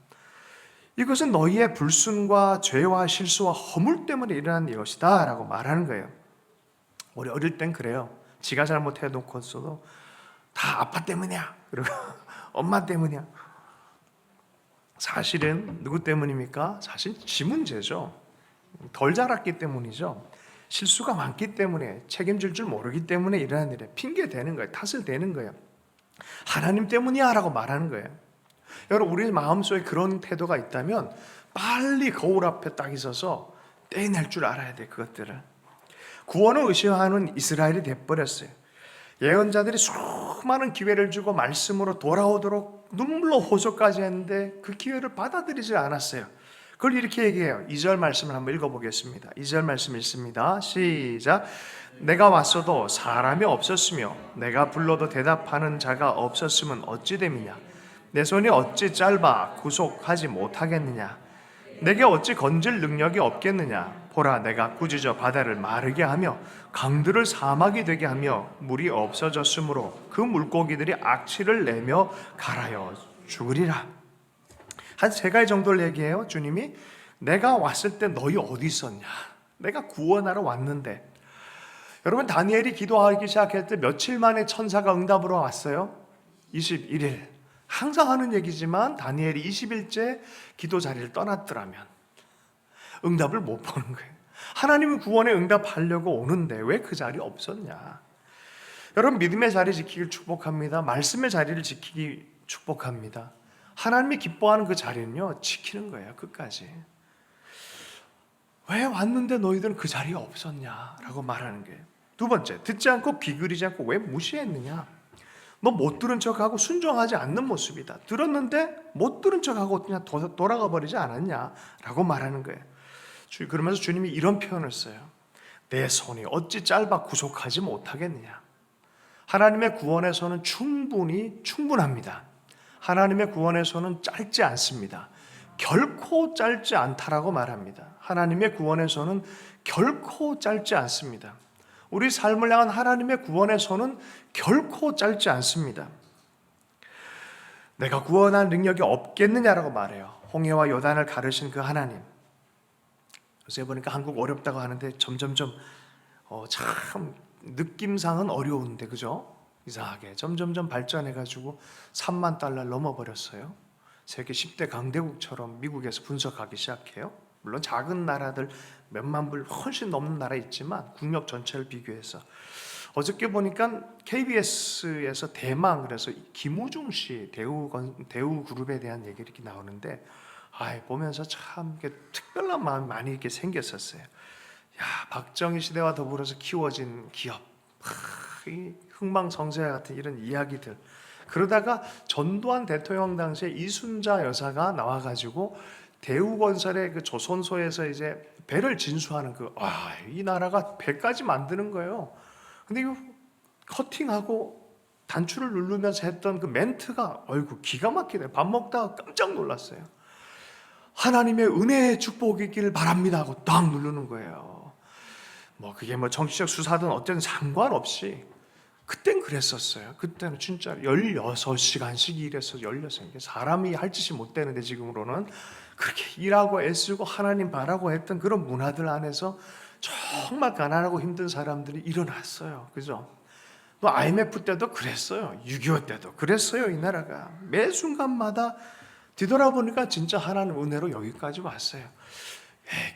이것은 너희의 불순과 죄와 실수와 허물 때문에 일어난 이것이다 라고 말하는 거예요. 우리 어릴 땐 그래요. 지가 잘못해놓고서도 다 아빠 때문이야, 그리고 엄마 때문이야. 사실은 누구 때문입니까? 사실 지 문제죠. 덜 자랐기 때문이죠. 실수가 많기 때문에, 책임질 줄 모르기 때문에 일어난 일에 핑계 대는 거예요. 탓을 대는 거예요. 하나님 때문이야 라고 말하는 거예요. 여러분, 우리 마음속에 그런 태도가 있다면 빨리 거울 앞에 딱 있어서 떼낼 줄 알아야 돼. 그것들을. 구원을 의심하는 이스라엘이 돼버렸어요. 예언자들이 수많은 기회를 주고 말씀으로 돌아오도록 눈물로 호소까지 했는데 그 기회를 받아들이지 않았어요. 그걸 이렇게 얘기해요. 2절 말씀을 한번 읽어보겠습니다. 2절 말씀 읽습니다. 시작. 내가 왔어도 사람이 없었으며 내가 불러도 대답하는 자가 없었으면 어찌 됨이냐? 내 손이 어찌 짧아 구속하지 못하겠느냐? 내게 어찌 건질 능력이 없겠느냐? 보라, 내가 꾸짖어 바다를 마르게 하며 강들을 사막이 되게 하며 물이 없어졌으므로 그 물고기들이 악취를 내며 갈아여 죽으리라. 한 세 가지 정도를 얘기해요. 주님이 내가 왔을 때 너희 어디 있었냐? 내가 구원하러 왔는데. 여러분, 다니엘이 기도하기 시작할 때 며칠 만에 천사가 응답으로 왔어요? 21일. 항상 하는 얘기지만 다니엘이 20일째 기도 자리를 떠났더라면 응답을 못 보는 거예요. 하나님이 구원에 응답하려고 오는데 왜 그 자리 없었냐? 여러분, 믿음의 자리 지키길 축복합니다. 말씀의 자리를 지키기 축복합니다. 하나님이 기뻐하는 그 자리는요, 지키는 거예요. 끝까지. 왜 왔는데 너희들은 그 자리에 없었냐라고 말하는 거예요. 두 번째, 듣지 않고 비그리지 않고 왜 무시했느냐? 너 못 들은 척하고 순종하지 않는 모습이다. 들었는데 못 들은 척하고 그냥 돌아가 버리지 않았냐라고 말하는 거예요. 그러면서 주님이 이런 표현을 써요. 내 손이 어찌 짧아 구속하지 못하겠느냐. 하나님의 구원의 손은 충분합니다. 하나님의 구원의 손은 짧지 않습니다. 결코 짧지 않다라고 말합니다. 하나님의 구원의 손은 결코 짧지 않습니다. 우리 삶을 향한 하나님의 구원의 손은 결코 짧지 않습니다. 내가 구원할 능력이 없겠느냐라고 말해요. 홍해와 요단을 가르신 그 하나님. 요새 보니까 한국 어렵다고 하는데 점점점 참 느낌상은 어려운데, 그죠? 이상하게 점점점 발전해가지고 3만 달러를 넘어버렸어요. 세계 10대 강대국처럼 미국에서 분석하기 시작해요. 물론 작은 나라들 몇만 불 훨씬 넘는 나라 있지만 국력 전체를 비교해서 어저께 보니까 KBS에서 대망, 그래서 김우중 씨 대우 그룹에 대한 얘기 이렇게 나오는데 보면서 참 특별한 마음이 많이 이렇게 생겼었어요. 야, 박정희 시대와 더불어서 키워진 기업, 이 흥망성쇠 같은 이런 이야기들. 그러다가 전두환 대통령 당시에 이순자 여사가 나와가지고 대우건설의 그 조선소에서 이제 배를 진수하는 이 나라가 배까지 만드는 거예요. 근데 이거 커팅하고 단추를 누르면서 했던 그 멘트가 기가 막히네. 밥 먹다가 깜짝 놀랐어요. 하나님의 은혜의 축복이길 바랍니다 하고 딱 누르는 거예요. 그게 정치적 수사든 어쨌든 상관없이 그땐 그랬었어요. 그때는 진짜 16시간씩 일해서 16시간. 사람이 할 짓이 못 되는데 지금으로는 그렇게 일하고 애쓰고 하나님 바라고 했던 그런 문화들 안에서 정말 가난하고 힘든 사람들이 일어났어요. 그죠? 또 IMF 때도 그랬어요. 6.25 때도 그랬어요. 이 나라가 매 순간마다 뒤돌아보니까 진짜 하나님 은혜로 여기까지 왔어요.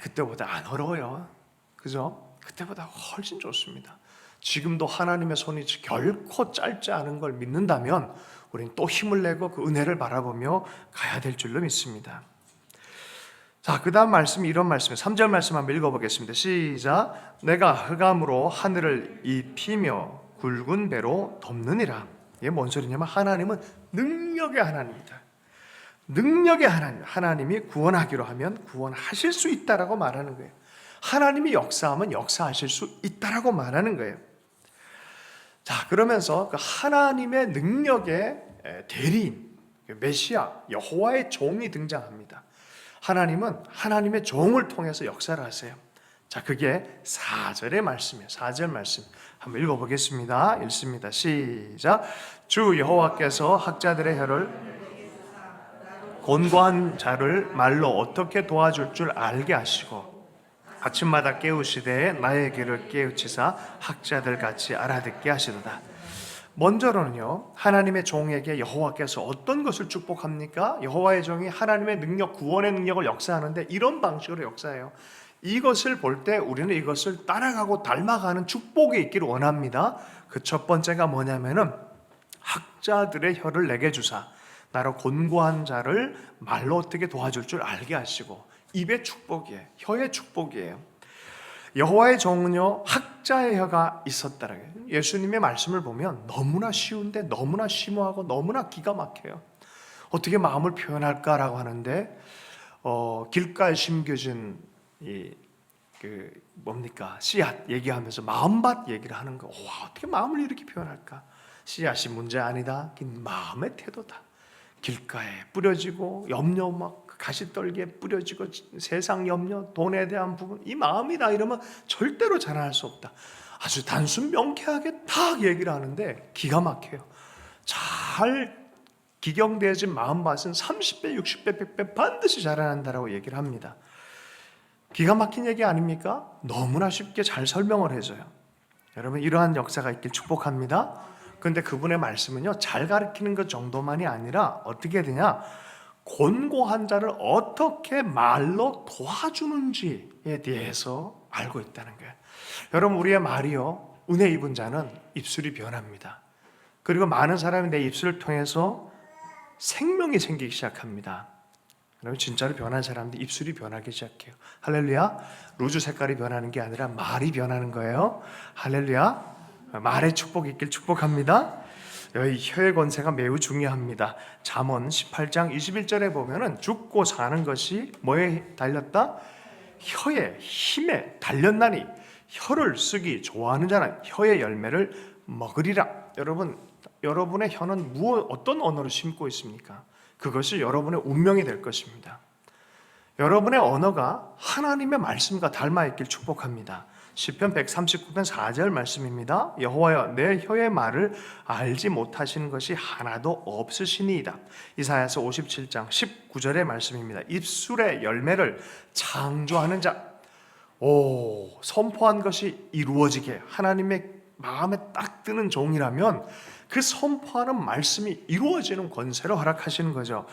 그때보다 안 어려워요. 그죠? 그때보다 훨씬 좋습니다. 지금도 하나님의 손이 결코 짧지 않은 걸 믿는다면 우리는 또 힘을 내고 그 은혜를 바라보며 가야 될 줄로 믿습니다. 자, 그 다음 말씀이 이런 말씀이에요. 3절 말씀 한번 읽어보겠습니다. 시작. 내가 흑암으로 하늘을 입히며 굵은 배로 덮느니라. 이게 뭔 소리냐면 하나님은 능력의 하나님이다. 능력의 하나님. 하나님이 구원하기로 하면 구원하실 수 있다라고 말하는 거예요. 하나님이 역사하면 역사하실 수 있다라고 말하는 거예요. 자, 그러면서 그 하나님의 능력의 대리인, 메시아, 여호와의 종이 등장합니다. 하나님은 하나님의 종을 통해서 역사를 하세요. 자, 그게 4절의 말씀이에요. 4절 말씀 한번 읽어보겠습니다. 읽습니다. 시작. 주 여호와께서 학자들의 혀를 곤고한 자를 말로 어떻게 도와줄 줄 알게 하시고 아침마다 깨우시되 나의 귀를 깨우치사 학자들 같이 알아듣게 하시도다. 먼저로는요, 하나님의 종에게 여호와께서 어떤 것을 축복합니까? 여호와의 종이 하나님의 능력, 구원의 능력을 역사하는데 이런 방식으로 역사해요. 이것을 볼 때 우리는 이것을 따라가고 닮아가는 축복이 있기를 원합니다. 그 첫 번째가 뭐냐면은 학자들의 혀를 내게 주사 나로 곤고한 자를 말로 어떻게 도와줄 줄 알게 하시고, 입의 축복이에요. 혀의 축복이에요. 여호와의 종은요, 학자의 혀가 있었다라고 해요. 예수님의 말씀을 보면 너무나 쉬운데 너무나 심오하고 너무나 기가 막혀요. 어떻게 마음을 표현할까라고 하는데 길가에 심겨진 씨앗 얘기하면서 마음밭 얘기를 하는 거. 와, 어떻게 마음을 이렇게 표현할까? 씨앗이 문제 아니다. 마음의 태도다. 길가에 뿌려지고 염려 막 가시떨기에 뿌려지고 세상 염려, 돈에 대한 부분, 이 마음이다 이러면 절대로 자랑할 수 없다. 아주 단순 명쾌하게 딱 얘기를 하는데 기가 막혀요. 잘 기경되어진 마음밭은 30배, 60배, 100배 반드시 자라난다라고 얘기를 합니다. 기가 막힌 얘기 아닙니까? 너무나 쉽게 잘 설명을 해줘요. 여러분 이러한 역사가 있길 축복합니다. 그런데 그분의 말씀은요, 잘 가르치는 것 정도만이 아니라 어떻게 되냐, 곤고한 자를 어떻게 말로 도와주는지에 대해서 알고 있다는 거예요. 여러분 우리의 말이요, 은혜 입은 자는 입술이 변합니다. 그리고 많은 사람이 내 입술을 통해서 생명이 생기기 시작합니다. 여러분 진짜로 변한 사람들 입술이 변하기 시작해요. 할렐루야. 루즈 색깔이 변하는 게 아니라 말이 변하는 거예요. 할렐루야. 말의 축복이 있길 축복합니다. 여기 혀의 권세가 매우 중요합니다. 잠언 18장 21절에 보면은 죽고 사는 것이 뭐에 달렸다? 혀의 힘에 달렸나니 혀를 쓰기 좋아하는 자는 혀의 열매를 먹으리라. 여러분의 혀는 어떤 언어를 심고 있습니까? 그것이 여러분의 운명이 될 것입니다. 여러분의 언어가 하나님의 말씀과 닮아 있길 축복합니다. 시편 139편 4절 말씀입니다. 여호와여 내 혀의 말을 알지 못하시는 것이 하나도 없으시니이다. 이사야서 57장 19절의 말씀입니다. 입술의 열매를 창조하는 자, 선포한 것이 이루어지게 하나님의 마음에 딱 드는 종이라면 그 선포하는 말씀이 이루어지는 권세로 허락하시는 거죠.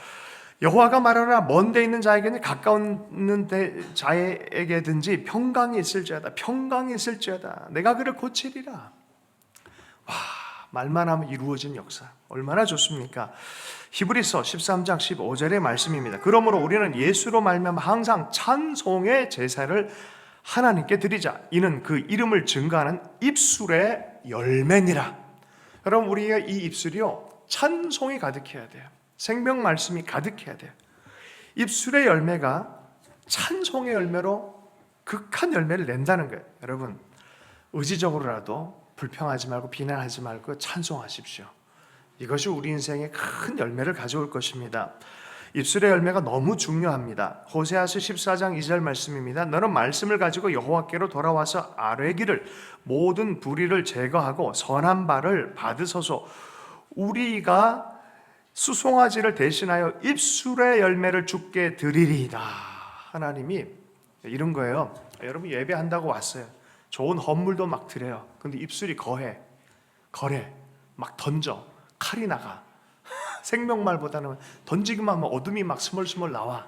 여호와가 말하라 먼데 있는 자에게는 가까운 자에게든지 평강이 있을지어다. 평강이 있을지어다. 내가 그를 고치리라. 와, 말만 하면 이루어진 역사. 얼마나 좋습니까? 히브리서 13장 15절의 말씀입니다. 그러므로 우리는 예수로 말미암아 항상 찬송의 제사를 하나님께 드리자. 이는 그 이름을 증거하는 입술의 열매니라. 여러분 우리의 이 입술이요, 찬송이 가득해야 돼요. 생명 말씀이 가득해야 돼요. 입술의 열매가 찬송의 열매로 극한 열매를 낸다는 거예요. 여러분 의지적으로라도 불평하지 말고 비난하지 말고 찬송하십시오. 이것이 우리 인생에 큰 열매를 가져올 것입니다. 입술의 열매가 너무 중요합니다. 호세아서 14장 2절 말씀입니다. 너는 말씀을 가지고 여호와께로 돌아와서 아뢰기를 모든 불의를 제거하고 선한 바를 받으소서. 우리가 수송아지를 대신하여 입술의 열매를 주께 드리리이다. 하나님이 이런 거예요. 여러분 예배한다고 왔어요. 좋은 헌물도 막 드려요. 근데 입술이 거래 막 던져, 칼이 나가. 생명말보다는 던지기만 하면 어둠이 막 스멀스멀 나와.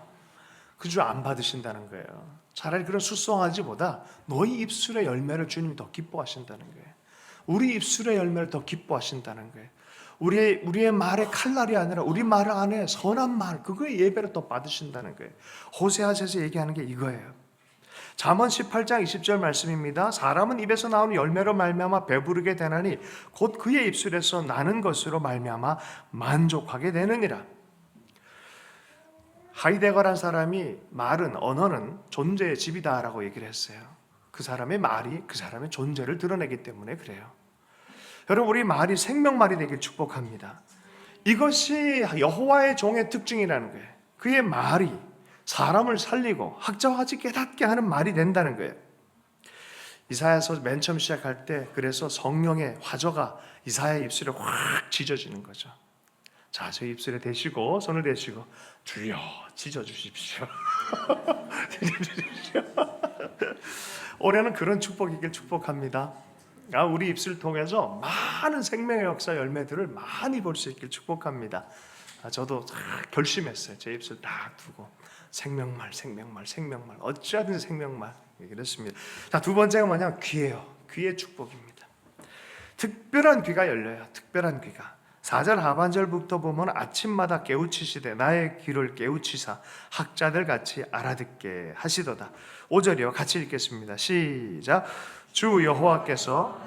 그 줄 안 받으신다는 거예요. 차라리 그런 수송아지보다 너희 입술의 열매를 주님이 더 기뻐하신다는 거예요. 우리 입술의 열매를 더 기뻐하신다는 거예요. 우리의 말에 칼날이 아니라 우리 말 안에 선한 말, 그거의 예배를 더 받으신다는 거예요. 호세아서에서 얘기하는 게 이거예요. 잠언 18장 20절 말씀입니다. 사람은 입에서 나오는 열매로 말미암아 배부르게 되나니 곧 그의 입술에서 나는 것으로 말미암아 만족하게 되느니라. 하이데거란 사람이 언어는 존재의 집이다라고 얘기를 했어요. 그 사람의 말이 그 사람의 존재를 드러내기 때문에 그래요. 여러분 우리 말이 생명말이 되길 축복합니다. 이것이 여호와의 종의 특징이라는 거예요. 그의 말이 사람을 살리고 학자화지 깨닫게 하는 말이 된다는 거예요. 이사야서 맨 처음 시작할 때 그래서 성령의 화조가 이사야의 입술에 확 찢어지는 거죠. 자, 저 입술에 대시고 손을 대시고 주여 찢어주십시오. 찢어주십시오. 올해는 그런 축복이길 축복합니다. 우리 입술 통해서 많은 생명의 역사 열매들을 많이 볼 수 있길 축복합니다. 저도 결심했어요. 제 입술 딱 두고 생명말 어찌하든지 생명말 이랬습니다. 자, 두 번째가 뭐냐? 귀예요. 귀의 축복입니다. 특별한 귀가 열려요. 특별한 귀가. 4절 하반절부터 보면 아침마다 깨우치시되 나의 귀를 깨우치사 학자들 같이 알아듣게 하시도다. 5절이요. 같이 읽겠습니다. 시작. 주 여호와께서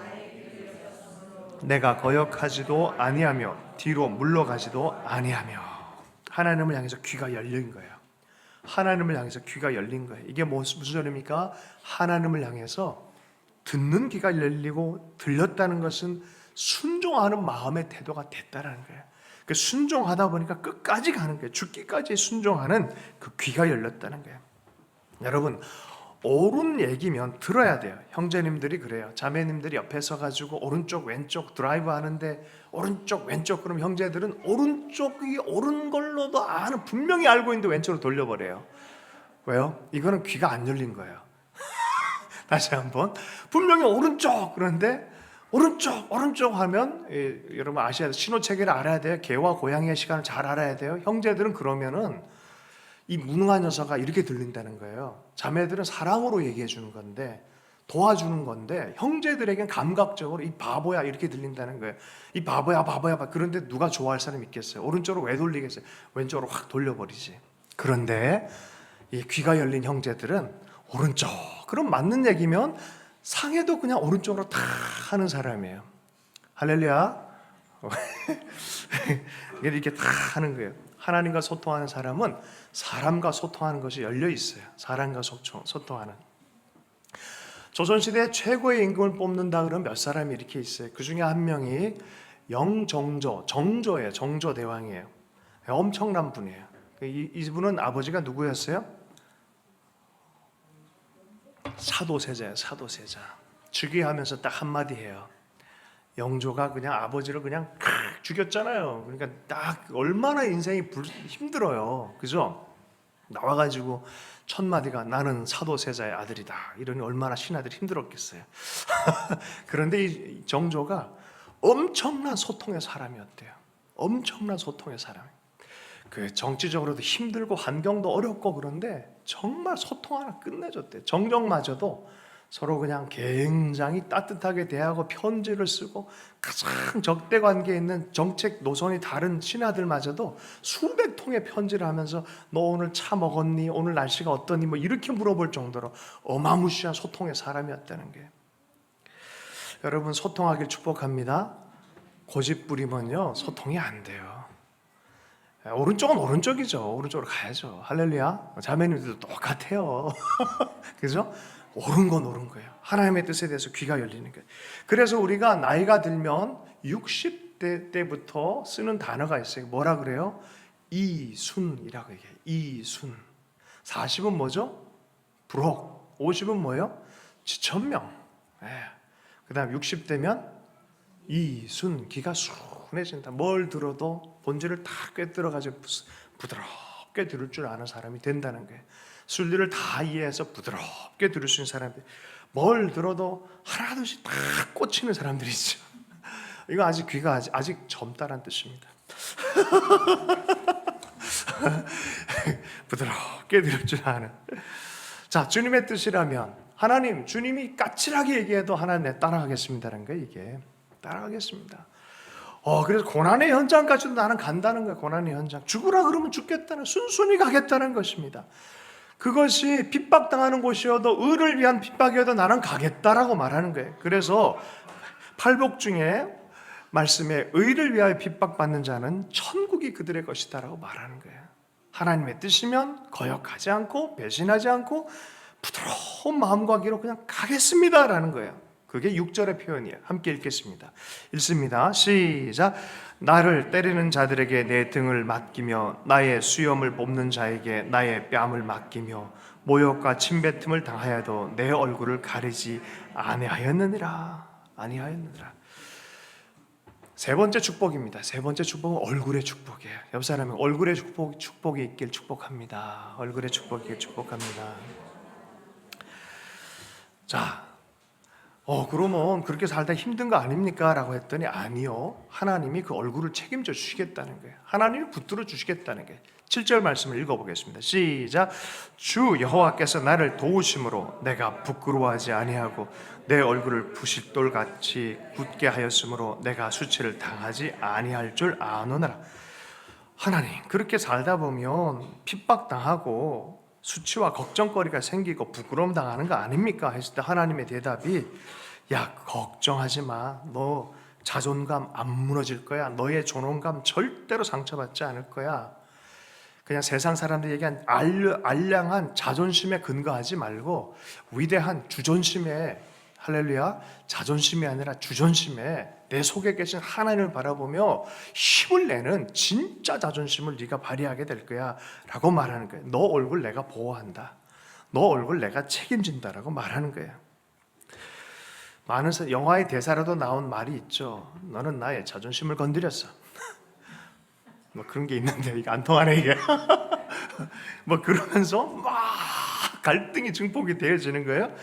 내가 거역하지도 아니하며 뒤로 물러가지도 아니하며. 하나님을 향해서 귀가 열린 거예요. 하나님을 향해서 귀가 열린 거예요. 이게 무슨 소리입니까? 하나님을 향해서 듣는 귀가 열리고 들렸다는 것은 순종하는 마음의 태도가 됐다는 거예요. 그 순종하다 보니까 끝까지 가는 거예요. 죽기까지 순종하는 그 귀가 열렸다는 거예요. 여러분, 옳은 얘기면 들어야 돼요. 형제님들이 그래요. 자매님들이 옆에 서가지고 오른쪽 왼쪽 드라이브 하는데 오른쪽 왼쪽 그럼 형제들은 오른쪽이 옳은 걸로도 아는, 분명히 알고 있는데 왼쪽으로 돌려버려요. 왜요? 이거는 귀가 안 열린 거예요. 다시 한번, 분명히 오른쪽 그런데 오른쪽 하면, 여러분 아셔야 돼요. 신호체계를 알아야 돼요. 개와 고양이의 시간을 잘 알아야 돼요. 형제들은 그러면은 이 무능한 녀석아 이렇게 들린다는 거예요. 자매들은 사랑으로 얘기해 주는 건데, 도와주는 건데, 형제들에겐 감각적으로 이 바보야 이렇게 들린다는 거예요. 이 바보야. 그런데 누가 좋아할 사람 있겠어요? 오른쪽으로 왜 돌리겠어요? 왼쪽으로 확 돌려버리지. 그런데 이 귀가 열린 형제들은 오른쪽, 그럼 맞는 얘기면 상해도 그냥 오른쪽으로 다 하는 사람이에요. 할렐루야. 이렇게 다 하는 거예요. 하나님과 소통하는 사람은 사람과 소통하는 것이 열려 있어요. 사람과 소통하는. 조선시대 최고의 임금을 뽑는다 그러면 몇 사람이 이렇게 있어요. 그 중에 한 명이 정조예요. 정조대왕이에요. 엄청난 분이에요. 이분은 아버지가 누구였어요? 사도세자예요. 사도세자. 즉위하면서 딱 한마디 해요. 영조가 그냥 아버지를 그냥 죽였잖아요. 그러니까 딱 얼마나 인생이 힘들어요. 그죠? 나와가지고 첫 마디가 나는 사도세자의 아들이다. 이러니 얼마나 신하들이 힘들었겠어요. 그런데 이 정조가 엄청난 소통의 사람이었대요. 엄청난 소통의 사람. 그 정치적으로도 힘들고 환경도 어렵고 그런데 정말 소통 하나 끝내줬대요. 정정마저도 서로 그냥 굉장히 따뜻하게 대하고 편지를 쓰고 가장 적대 관계에 있는 정책 노선이 다른 신하들마저도 수백 통의 편지를 하면서 너 오늘 차 먹었니? 오늘 날씨가 어떠니? 뭐 이렇게 물어볼 정도로 어마무시한 소통의 사람이었다는 게. 여러분, 소통하길 축복합니다. 고집 부리면요 소통이 안 돼요. 오른쪽은 오른쪽이죠. 오른쪽으로 가야죠. 할렐루야. 자매님들도 똑같아요. 그죠? 옳은 건 옳은 거예요. 하나님의 뜻에 대해서 귀가 열리는 거예요. 그래서 우리가 나이가 들면 60대 때부터 쓰는 단어가 있어요. 뭐라 그래요? 이순이라고 얘기해요. 이순. 40은 뭐죠? 부록. 50은 뭐예요? 지천명. 그 다음 60대면 이순. 귀가 순해진다. 뭘 들어도 본질을 다 꿰뚫어가지고 부드럽게 들을 줄 아는 사람이 된다는 거예요. 순리를 다 이해해서 부드럽게 들을 수 있는 사람들, 뭘 들어도 하나둘씩 다 꽂히는 사람들이죠. 이거 아직 귀가 아직 젊다란 뜻입니다. 부드럽게 들을 줄 아는. 자, 주님의 뜻이라면 하나님, 주님이 까칠하게 얘기해도 하나님 따라가겠습니다라는 거예요. 이게 따라가겠습니다. 그래서 고난의 현장까지도 나는 간다는 거예요. 고난의 현장. 죽으라 그러면 죽겠다는, 순순히 가겠다는 것입니다. 그것이 핍박당하는 곳이어도, 의를 위한 핍박이어도 나는 가겠다라고 말하는 거예요. 그래서 팔복 중에 말씀에 의를 위하여 핍박받는 자는 천국이 그들의 것이다라고 말하는 거예요. 하나님의 뜻이면 거역하지 않고 배신하지 않고 부드러운 마음과 기로 그냥 가겠습니다라는 거예요. 그게 6절의 표현이에요. 함께 읽겠습니다. 읽습니다. 시작. 나를 때리는 자들에게 내 등을 맡기며 나의 수염을 뽑는 자에게 나의 뺨을 맡기며 모욕과 침뱉음을 당하여도 내 얼굴을 가리지 아니하였느니라. 세 번째 축복입니다. 세 번째 축복은 얼굴의 축복이에요. 옆 사람이 얼굴의 축복이 있길 축복합니다. 얼굴의 축복이 있길 축복합니다. 자, 그러면 그렇게 살다 힘든 거 아닙니까? 라고 했더니 아니요. 하나님이 그 얼굴을 책임져 주시겠다는 거예요. 하나님이 붙들어 주시겠다는 거예요. 7절 말씀을 읽어보겠습니다. 시작. 주 여호와께서 나를 도우심으로 내가 부끄러워하지 아니하고 내 얼굴을 부싯돌같이 굳게 하였으므로 내가 수치를 당하지 아니할 줄 아노라. 하나님, 그렇게 살다 보면 핍박당하고 수치와 걱정거리가 생기고 부끄러움 당하는 거 아닙니까? 했을 때 하나님의 대답이 야, 걱정하지 마. 너 자존감 안 무너질 거야. 너의 존엄감 절대로 상처받지 않을 거야. 그냥 세상 사람들이 얘기한 알량한 자존심에 근거하지 말고 위대한 주존심에 할렐루야. 자존심이 아니라 주존심에 내 속에 계신 하나님을 바라보며 힘을 내는 진짜 자존심을 네가 발휘하게 될 거야 라고 말하는 거예요. 너 얼굴 내가 보호한다. 너 얼굴 내가 책임진다라고 말하는 거예요. 많은 영화의 대사로도 나온 말이 있죠. 너는 나의 자존심을 건드렸어. 뭐 그런 게 있는데 이게 안 통하네 이게. 뭐 그러면서 막 갈등이 증폭이 되어지는 거예요.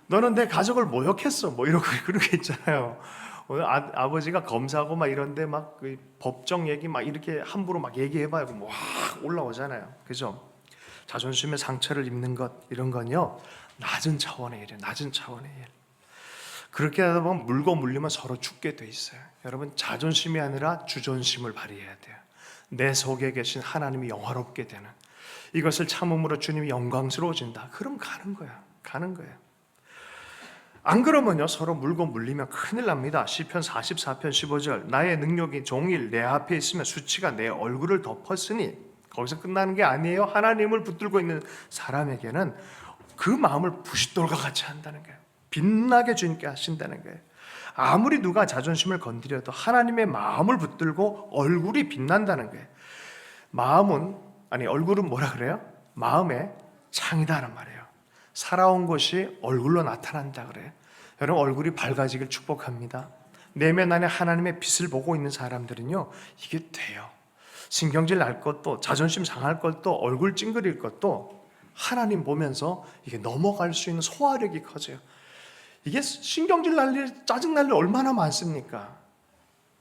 너는 내 가족을 모욕했어. 뭐 이러고 그런 게 있잖아요. 오늘 아버지가 검사하고 막 이런데 막 그 법정 얘기 막 이렇게 함부로 막 얘기해봐요. 막 올라오잖아요. 그죠? 자존심의 상처를 입는 것 이런 건요 낮은 차원의 일이에요. 낮은 차원의 일. 그렇게 하다 보면 물고 물리면 서로 죽게 돼 있어요. 여러분 자존심이 아니라 주존심을 발휘해야 돼요. 내 속에 계신 하나님이 영화롭게 되는 이것을 참음으로 주님이 영광스러워진다. 그럼 가는 거야. 가는 거예요. 안 그러면요 서로 물고 물리면 큰일 납니다. 시편 44편 15절 나의 능력이 종일 내 앞에 있으며 수치가 내 얼굴을 덮었으니 거기서 끝나는 게 아니에요. 하나님을 붙들고 있는 사람에게는 그 마음을 부싯돌과 같이 한다는 거예요. 빛나게 주님께 하신다는 거예요. 아무리 누가 자존심을 건드려도 하나님의 마음을 붙들고 얼굴이 빛난다는 거예요. 얼굴은 뭐라 그래요? 마음의 창이다란 말이에요. 살아온 것이 얼굴로 나타난다 그래요. 여러분 얼굴이 밝아지길 축복합니다. 내면 안에 하나님의 빛을 보고 있는 사람들은요 이게 돼요. 신경질 날 것도 자존심 상할 것도 얼굴 찡그릴 것도 하나님 보면서 이게 넘어갈 수 있는 소화력이 커져요. 이게 신경질 날 일, 짜증 날 일 얼마나 많습니까?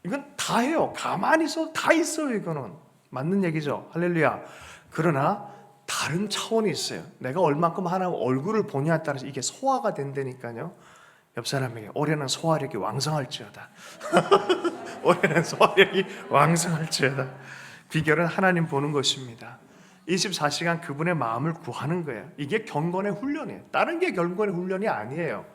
이건 다 해요. 가만히 있어도 다 있어요. 이거는 맞는 얘기죠. 할렐루야. 그러나 다른 차원이 있어요. 내가 얼만큼 하나님 얼굴을 보냐에 따라서 이게 소화가 된다니까요. 옆 사람에게 올해는 소화력이 왕성할지어다. 올해는 소화력이 왕성할지어다. 비결은 하나님 보는 것입니다. 24시간 그분의 마음을 구하는 거예요. 이게 경건의 훈련이에요. 다른 게 경건의 훈련이 아니에요.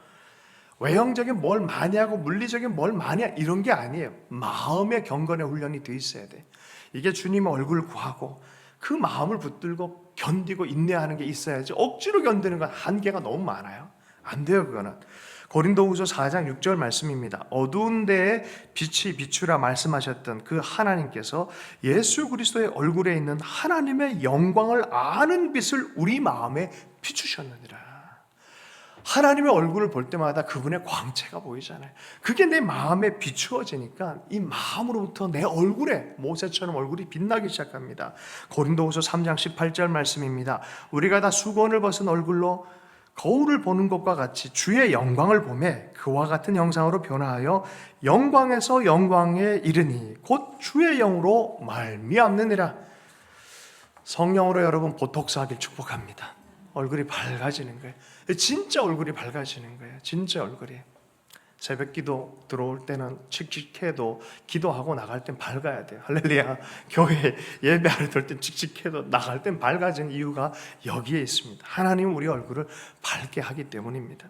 외형적인 뭘 많이 하고 물리적인 뭘 많이 하고 이런 게 아니에요. 마음의 경건의 훈련이 돼 있어야 돼. 이게 주님의 얼굴을 구하고 그 마음을 붙들고 견디고 인내하는 게 있어야지. 억지로 견디는 건 한계가 너무 많아요. 안 돼요 그거는. 고린도후서 4장 6절 말씀입니다. 어두운 데에 빛이 비추라 말씀하셨던 그 하나님께서 예수 그리스도의 얼굴에 있는 하나님의 영광을 아는 빛을 우리 마음에 비추셨느니라. 하나님의 얼굴을 볼 때마다 그분의 광채가 보이잖아요. 그게 내 마음에 비추어지니까 이 마음으로부터 내 얼굴에 모세처럼 얼굴이 빛나기 시작합니다. 고린도후서 3장 18절 말씀입니다. 우리가 다 수건을 벗은 얼굴로 거울을 보는 것과 같이 주의 영광을 보매 그와 같은 형상으로 변화하여 영광에서 영광에 이르니 곧 주의 영으로 말미암느니라. 성령으로 여러분 보톡스 하길 축복합니다. 얼굴이 밝아지는 거예요. 진짜 얼굴이 밝아지는 거예요. 진짜 얼굴이. 새벽 기도 들어올 때는 칙칙해도 기도하고 나갈 땐 밝아야 돼요. 할렐루야. 교회 예배하러 들 땐 칙칙해도 나갈 땐 밝아지는 이유가 여기에 있습니다. 하나님은 우리 얼굴을 밝게 하기 때문입니다.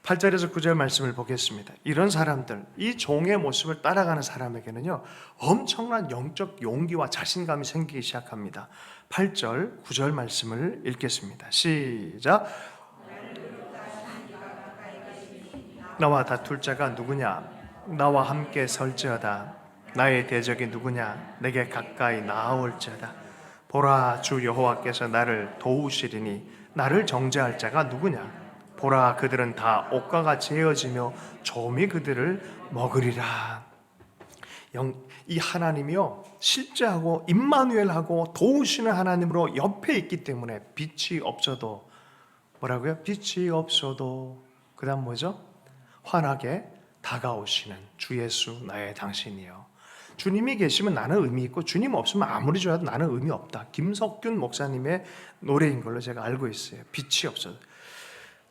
8절에서 9절 말씀을 보겠습니다. 이런 사람들, 이 종의 모습을 따라가는 사람에게는요 엄청난 영적 용기와 자신감이 생기기 시작합니다. 8절, 9절 말씀을 읽겠습니다. 시작. 나와 다툴 자가 누구냐? 나와 함께 설지어다. 나의 대적이 누구냐? 내게 가까이 나아올지어다. 보라, 주 여호와께서 나를 도우시리니 나를 정죄할 자가 누구냐? 보라, 그들은 다 옥과 같이 헤어지며 좀이 그들을 먹으리라. 이 하나님이요 실제하고 임마누엘하고 도우시는 하나님으로 옆에 있기 때문에 빛이 없어도 뭐라고요? 빛이 없어도 그 다음 뭐죠? 환하게 다가오시는 주 예수 나의 당신이요. 주님이 계시면 나는 의미 있고 주님 없으면 아무리 좋아도 나는 의미 없다. 김석균 목사님의 노래인 걸로 제가 알고 있어요. 빛이 없어도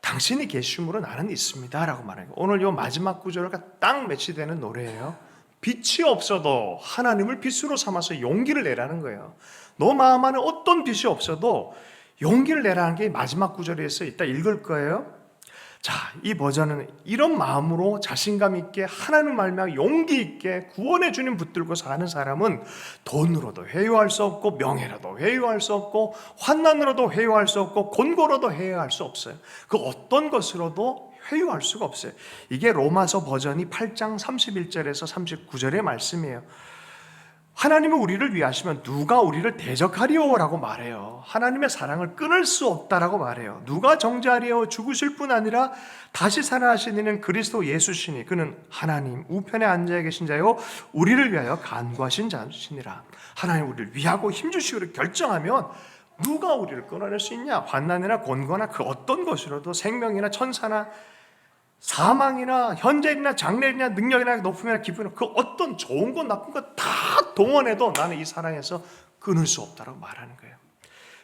당신이 계심으로 나는 있습니다 라고 말해요. 오늘 이 마지막 구절과 딱 매치되는 노래예요. 빛이 없어도 하나님을 빛으로 삼아서 용기를 내라는 거예요. 너 마음 안에 어떤 빛이 없어도 용기를 내라는 게 마지막 구절에서 이따 읽을 거예요. 자, 이 버전은 이런 마음으로 자신감 있게 하나님을 말미암아 용기 있게 구원의 주님 붙들고 사는 사람은 돈으로도 회유할 수 없고 명예로도 회유할 수 없고 환난으로도 회유할 수 없고 곤고로도 회유할 수 없어요. 그 어떤 것으로도 회유할 수가 없어요. 이게 로마서 버전이 8장 31절에서 39절의 말씀이에요. 하나님은 우리를 위하시면 누가 우리를 대적하리오라고 말해요. 하나님의 사랑을 끊을 수 없다라고 말해요. 누가 정죄하리오? 죽으실 뿐 아니라 다시 살아나신 이는 그리스도 예수시니 그는 하나님 우편에 앉아 계신 자요 우리를 위하여 간구하신 자시니라. 하나님 우리를 위하고 힘주시기로 결정하면 누가 우리를 끊어낼 수 있냐? 환난이나 곤고나 그 어떤 것으로도 생명이나 천사나 사망이나 현재이나 장래이나 능력이나 높음이나 기쁨이나 그 어떤 좋은 것 나쁜 것 다 동원해도 나는 이 사랑에서 끊을 수 없다고 말하는 거예요.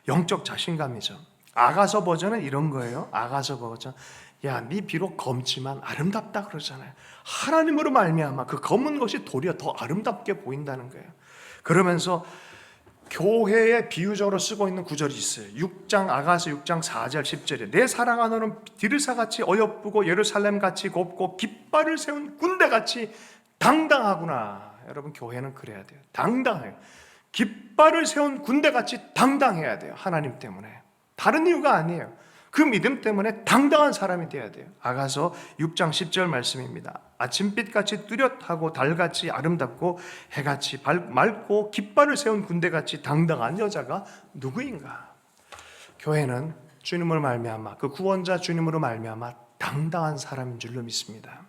영적 자신감이죠. 아가서 버전은 이런 거예요. 아가서 버전. 야, 네 비록 검지만 아름답다 그러잖아요. 하나님으로 말미암아 그 검은 것이 도리어 더 아름답게 보인다는 거예요. 그러면서 교회에 비유적으로 쓰고 있는 구절이 있어요. 6장 아가서 6장 4절 10절에 내 사랑하 너는 디르사같이 어여쁘고 예루살렘같이 곱고 깃발을 세운 군대같이 당당하구나. 여러분 교회는 그래야 돼요. 당당해요. 깃발을 세운 군대같이 당당해야 돼요. 하나님 때문에. 다른 이유가 아니에요. 그 믿음 때문에 당당한 사람이 돼야 돼요. 아가서 6장 10절 말씀입니다. 아침빛같이 뚜렷하고 달같이 아름답고 해같이 맑고 깃발을 세운 군대같이 당당한 여자가 누구인가? 교회는 주님으로 말미암아 그 구원자 주님으로 말미암아 당당한 사람인 줄로 믿습니다.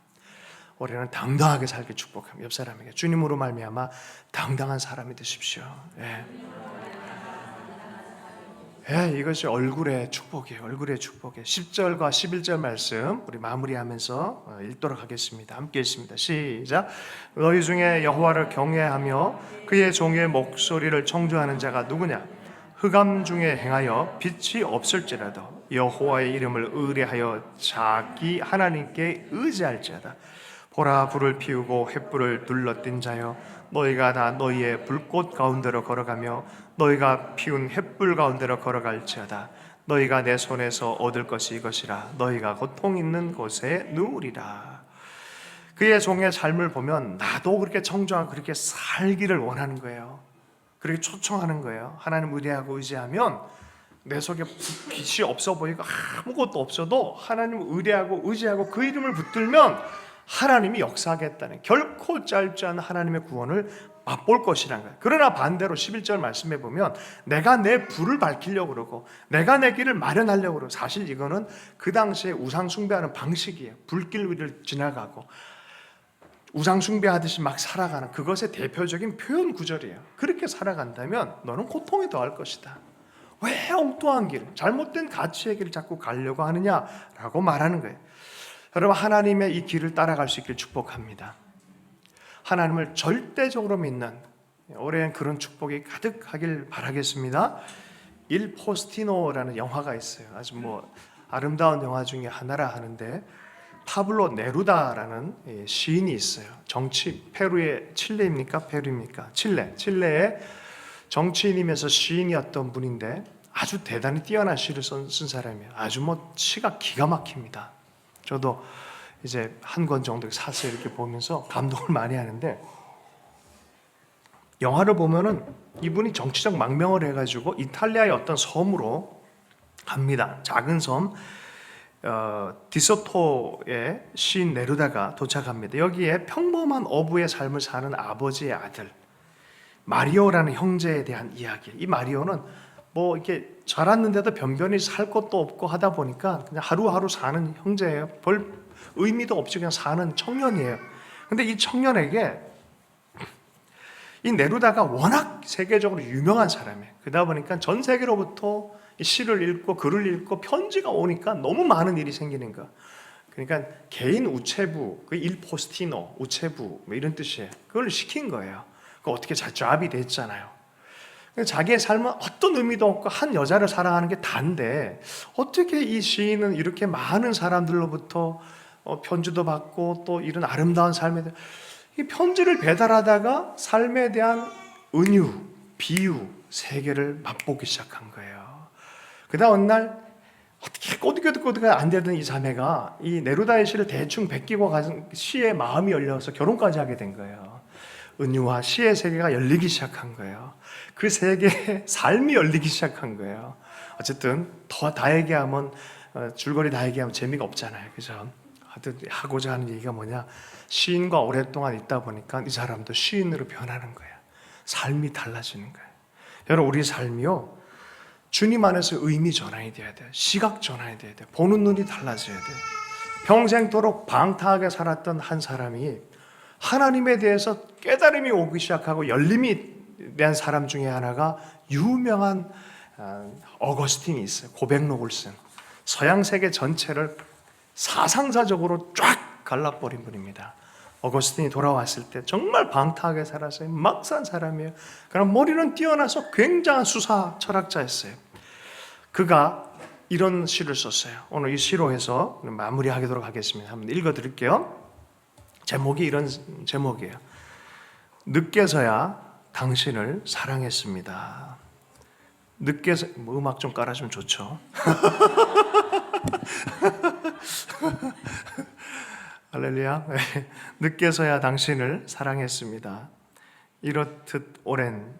올해는 당당하게 살길 축복합니다. 옆 사람에게 주님으로 말미암아 당당한 사람이 되십시오. 예. 이것이 얼굴의 축복이에요. 얼굴의 축복이에요. 10절과 11절 말씀 우리 마무리하면서 읽도록 하겠습니다. 함께 읽습니다. 시작. 너희 중에 여호와를 경외하며 그의 종의 목소리를 청조하는 자가 누구냐? 흑암 중에 행하여 빛이 없을지라도 여호와의 이름을 의뢰하여 자기 하나님께 의지할지어다. 보라, 불을 피우고 횃불을 둘러띈 자여, 너희가 다 너희의 불꽃 가운데로 걸어가며 너희가 피운 횃불 가운데로 걸어갈지어다. 너희가 내 손에서 얻을 것이 이것이라. 너희가 고통 있는 곳에 누우리라. 그의 종의 삶을 보면 나도 그렇게 청정하고 그렇게 살기를 원하는 거예요. 그렇게 초청하는 거예요. 하나님 의뢰하고 의지하면 내 속에 빛이 없어 보이고 아무것도 없어도 하나님 의뢰하고 의지하고 그 이름을 붙들면 하나님이 역사하겠다는, 결코 짧지 않은 하나님의 구원을 맛볼 것이라는 거예요. 그러나 반대로 11절 말씀해 보면 내가 내 불을 밝히려고 그러고 내가 내 길을 마련하려고 그러고, 사실 이거는 그 당시에 우상 숭배하는 방식이에요. 불길 위를 지나가고 우상 숭배하듯이 막 살아가는 그것의 대표적인 표현 구절이에요. 그렇게 살아간다면 너는 고통이 더할 것이다. 왜 엉뚱한 길, 잘못된 가치의 길을 자꾸 가려고 하느냐라고 말하는 거예요. 여러분, 하나님의 이 길을 따라갈 수 있길 축복합니다. 하나님을 절대적으로 믿는 올해는 그런 축복이 가득하길 바라겠습니다. 일 포스티노라는 영화가 있어요. 아주 아름다운 영화 중에 하나라 하는데, 파블로 네루다라는 시인이 있어요. 페루의 칠레입니까? 페루입니까? 칠레의 정치인이면서 시인이었던 분인데 아주 대단히 뛰어난 시를 쓴 사람이에요. 아주 시가 기가 막힙니다. 저도 이제 한 권 정도 사서 이렇게 보면서 감동을 많이 하는데, 영화를 보면은 이분이 정치적 망명을 해가지고 이탈리아의 어떤 섬으로 갑니다. 작은 섬 디소토의 시인 네루다가 도착합니다. 여기에 평범한 어부의 삶을 사는 아버지의 아들 마리오라는 형제에 대한 이야기. 이 마리오는 이렇게 자랐는데도 변변히 살 것도 없고 하다 보니까 그냥 하루하루 사는 형제예요. 별 의미도 없이 그냥 사는 청년이에요. 근데 이 청년에게 이 네루다가 워낙 세계적으로 유명한 사람이에요. 그러다 보니까 전 세계로부터 시를 읽고 글을 읽고 편지가 오니까 너무 많은 일이 생기는 거야. 그러니까 개인 우체부, 그 일포스티노 우체부 이런 뜻이에요. 그걸 시킨 거예요. 그 어떻게 잡이 됐잖아요. 자기의 삶은 어떤 의미도 없고 한 여자를 사랑하는 게 다인데 어떻게 이 시인은 이렇게 많은 사람들로부터 편지도 받고 또 이런 아름다운 삶에 대한 이 편지를 배달하다가 삶에 대한 은유, 비유, 세계를 맛보기 시작한 거예요. 그다음 어느 날 어떻게 꼬드겨도 안 되던 이 자매가 이 네루다의 시를 대충 베끼고 가진 시에 마음이 열려서 결혼까지 하게 된 거예요. 은유와 시의 세계가 열리기 시작한 거예요. 그 세계에 삶이 열리기 시작한 거예요. 어쨌든 더 다 얘기하면 줄거리 다 얘기하면 재미가 없잖아요. 그죠? 하여튼 하고자 하는 얘기가 뭐냐, 시인과 오랫동안 있다 보니까 이 사람도 시인으로 변하는 거예요. 삶이 달라지는 거예요. 여러분, 우리 삶이요, 주님 안에서 의미 전환이 돼야 돼요. 시각 전환이 돼야 돼요. 보는 눈이 달라져야 돼요. 평생도록 방탕하게 살았던 한 사람이 하나님에 대해서 깨달음이 오기 시작하고 열림이 된 사람 중에 하나가 유명한 어거스틴이 있어요. 고백록을 쓴 서양 세계 전체를 사상사적으로 쫙 갈라버린 분입니다. 어거스틴이 돌아왔을 때 정말 방탕하게 살았어요. 막 산 사람이에요. 그럼 머리는 뛰어나서 굉장한 수사 철학자였어요. 그가 이런 시를 썼어요. 오늘 이 시로 해서 마무리하도록 하겠습니다. 한번 읽어드릴게요. 제목이 이런 제목이에요. 늦게서야 당신을 사랑했습니다. 늦게서, 음악 좀 깔아주면 좋죠. 할렐루야. 늦게서야 당신을 사랑했습니다. 이렇듯 오랜,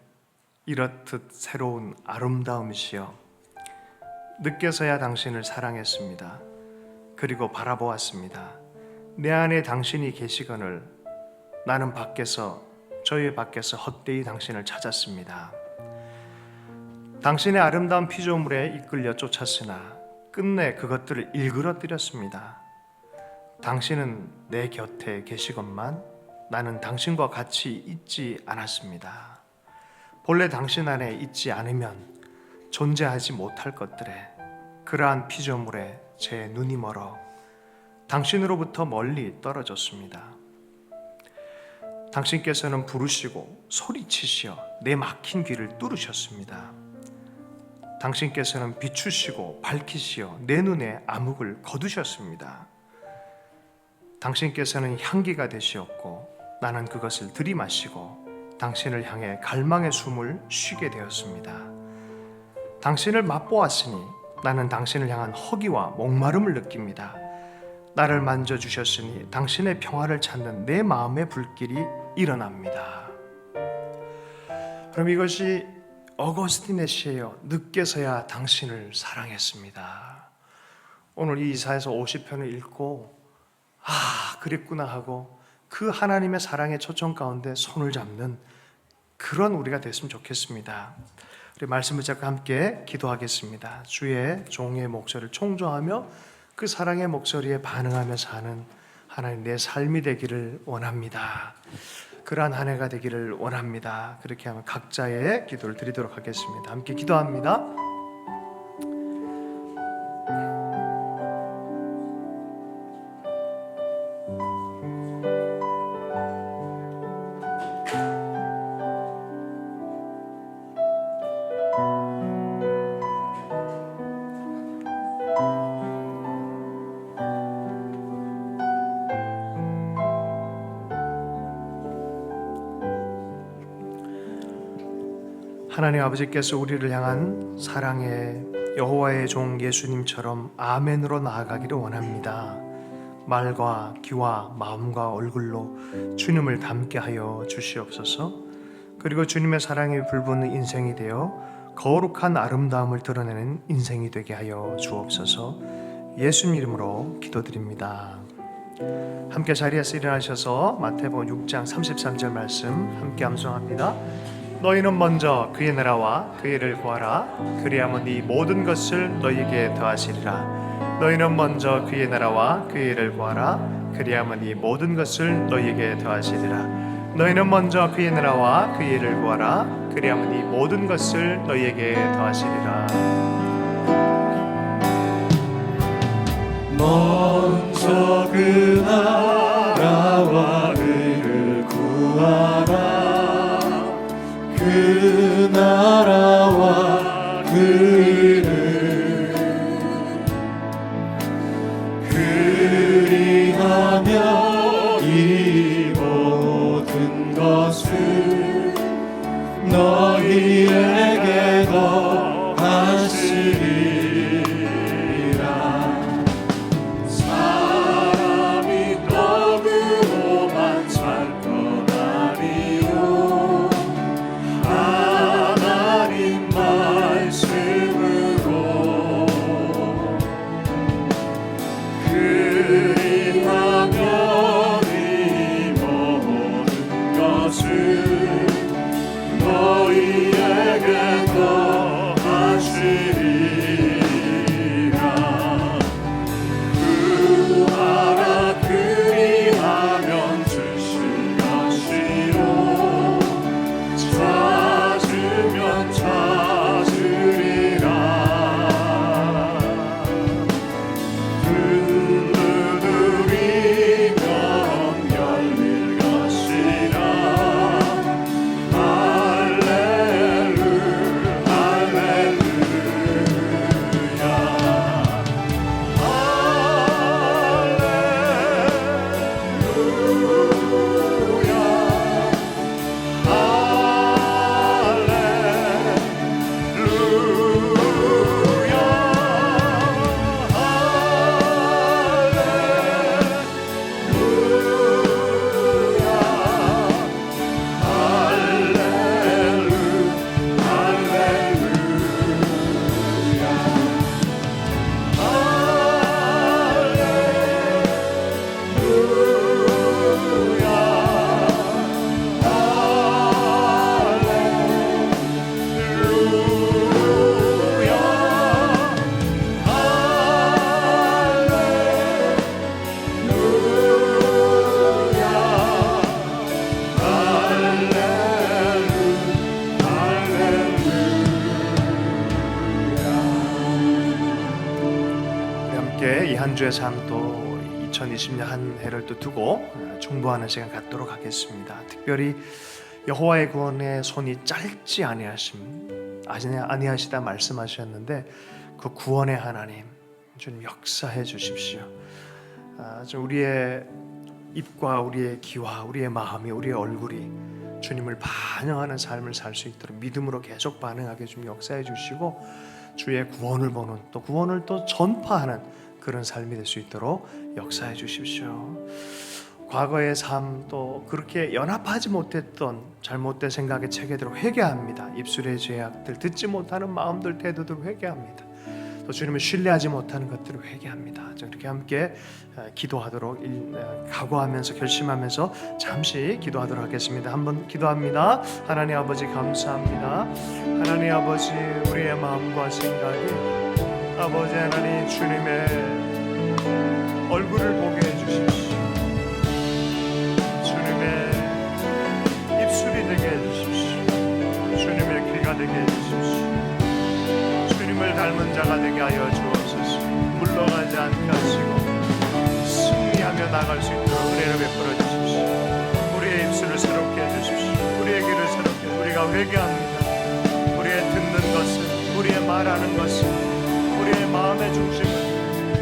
이렇듯 새로운 아름다움이시여, 늦게서야 당신을 사랑했습니다. 그리고 바라보았습니다. 내 안에 당신이 계시거늘 나는 저희 밖에서 헛되이 당신을 찾았습니다. 당신의 아름다운 피조물에 이끌려 쫓았으나 끝내 그것들을 일그러뜨렸습니다. 당신은 내 곁에 계시건만 나는 당신과 같이 있지 않았습니다. 본래 당신 안에 있지 않으면 존재하지 못할 것들에, 그러한 피조물에 제 눈이 멀어 당신으로부터 멀리 떨어졌습니다. 당신께서는 부르시고 소리치시어 내 막힌 귀를 뚫으셨습니다. 당신께서는 비추시고 밝히시어 내 눈에 암흑을 거두셨습니다. 당신께서는 향기가 되시었고 나는 그것을 들이마시고 당신을 향해 갈망의 숨을 쉬게 되었습니다. 당신을 맛보았으니 나는 당신을 향한 허기와 목마름을 느낍니다. 나를 만져주셨으니 당신의 평화를 찾는 내 마음의 불길이 일어납니다. 그럼 이것이 어거스틴의 시예요. 늦게서야 당신을 사랑했습니다. 오늘 이 이사야서 50편을 읽고 그랬구나 하고 그 하나님의 사랑의 초청 가운데 손을 잡는 그런 우리가 됐으면 좋겠습니다. 우리 말씀을 잡고 함께 기도하겠습니다. 주의 종의 목소리를 총조하며 그 사랑의 목소리에 반응하며 사는 하나님, 내 삶이 되기를 원합니다. 그러한 한 해가 되기를 원합니다. 그렇게 하면 각자의 기도를 드리도록 하겠습니다. 함께 기도합니다. 하나님 아버지께서 우리를 향한 사랑의 여호와의 종 예수님처럼 아멘으로 나아가기를 원합니다. 말과 귀와 마음과 얼굴로 주님을 닮게 하여 주시옵소서. 그리고 주님의 사랑에 불붙는 인생이 되어 거룩한 아름다움을 드러내는 인생이 되게 하여 주옵소서. 예수님 이름으로 기도드립니다. 함께 자리에서 일어나셔서 마태복음 6장 33절 말씀 함께 암송합니다. 너희는 먼저 그의 나라와 그의 일을 구하라. 그리하면 이 모든 것을 너희에게 더하시리라. 너희는 먼저 그의 나라와 그의 일을 구하라. 그리하면 이 모든 것을 너희에게 더하시리라. 너희는 먼저 그의 나라와 그의 일을 구하라. 그리하면 이 모든 것을 너희에게 더하시리라. 먼저 그 나라와 의를 구하라. 그 나라와 그 일을 그리하며 이 모든 것을 너희에게 더하시리라. 그리하면 이 모든 것을 너희에게 더하시리라. 구하라 그리하면 주실 것이요 찾으면 찾으리라. 두드리면 열릴 것이라. 할렐루 할렐루야. 함께 이 한 주의 삶도 2020년 한 해를 또 두고 중보하는 시간 갖도록 하겠습니다. 특별히 여호와의 구원의 손이 짧지 아니하시다 말씀하셨는데 그 구원의 하나님 주님 역사해 주십시오. 우리의 입과 우리의 귀와 우리의 마음이 우리의 얼굴이 주님을 반영하는 삶을 살 수 있도록 믿음으로 계속 반응하게 좀 역사해 주시고 주의 구원을 보는 또 구원을 또 전파하는 그런 삶이 될 수 있도록 역사해 주십시오. 과거의 삶 또 그렇게 연합하지 못했던 잘못된 생각의 체계대로 회개합니다. 입술의 죄악들 듣지 못하는 마음들 태도들을 회개합니다. 또 주님을 신뢰하지 못하는 것들을 회개합니다. 이렇게 함께 기도하도록 각오하면서 결심하면서 잠시 기도하도록 하겠습니다. 한번 기도합니다. 하나님 아버지 감사합니다. 하나님 아버지 우리의 마음과 생각이 아버지 하나님 주님의 얼굴을 보게 해주십시오. 주님의 입술이 되게 해주십시오. 주님의 귀가 되게 해주십시오. 주님을 닮은 자가 되게 하여 주옵소서. 물러가지 않게 하시고 승리하며 나갈 수 있도록 은혜를 베풀어 주십시오. 우리의 입술을 새롭게 해주십시오. 우리의 귀를 새롭게 우리가 회개합니다. 우리의 듣는 것은 우리의 말하는 것은 우리의 마음의 중심은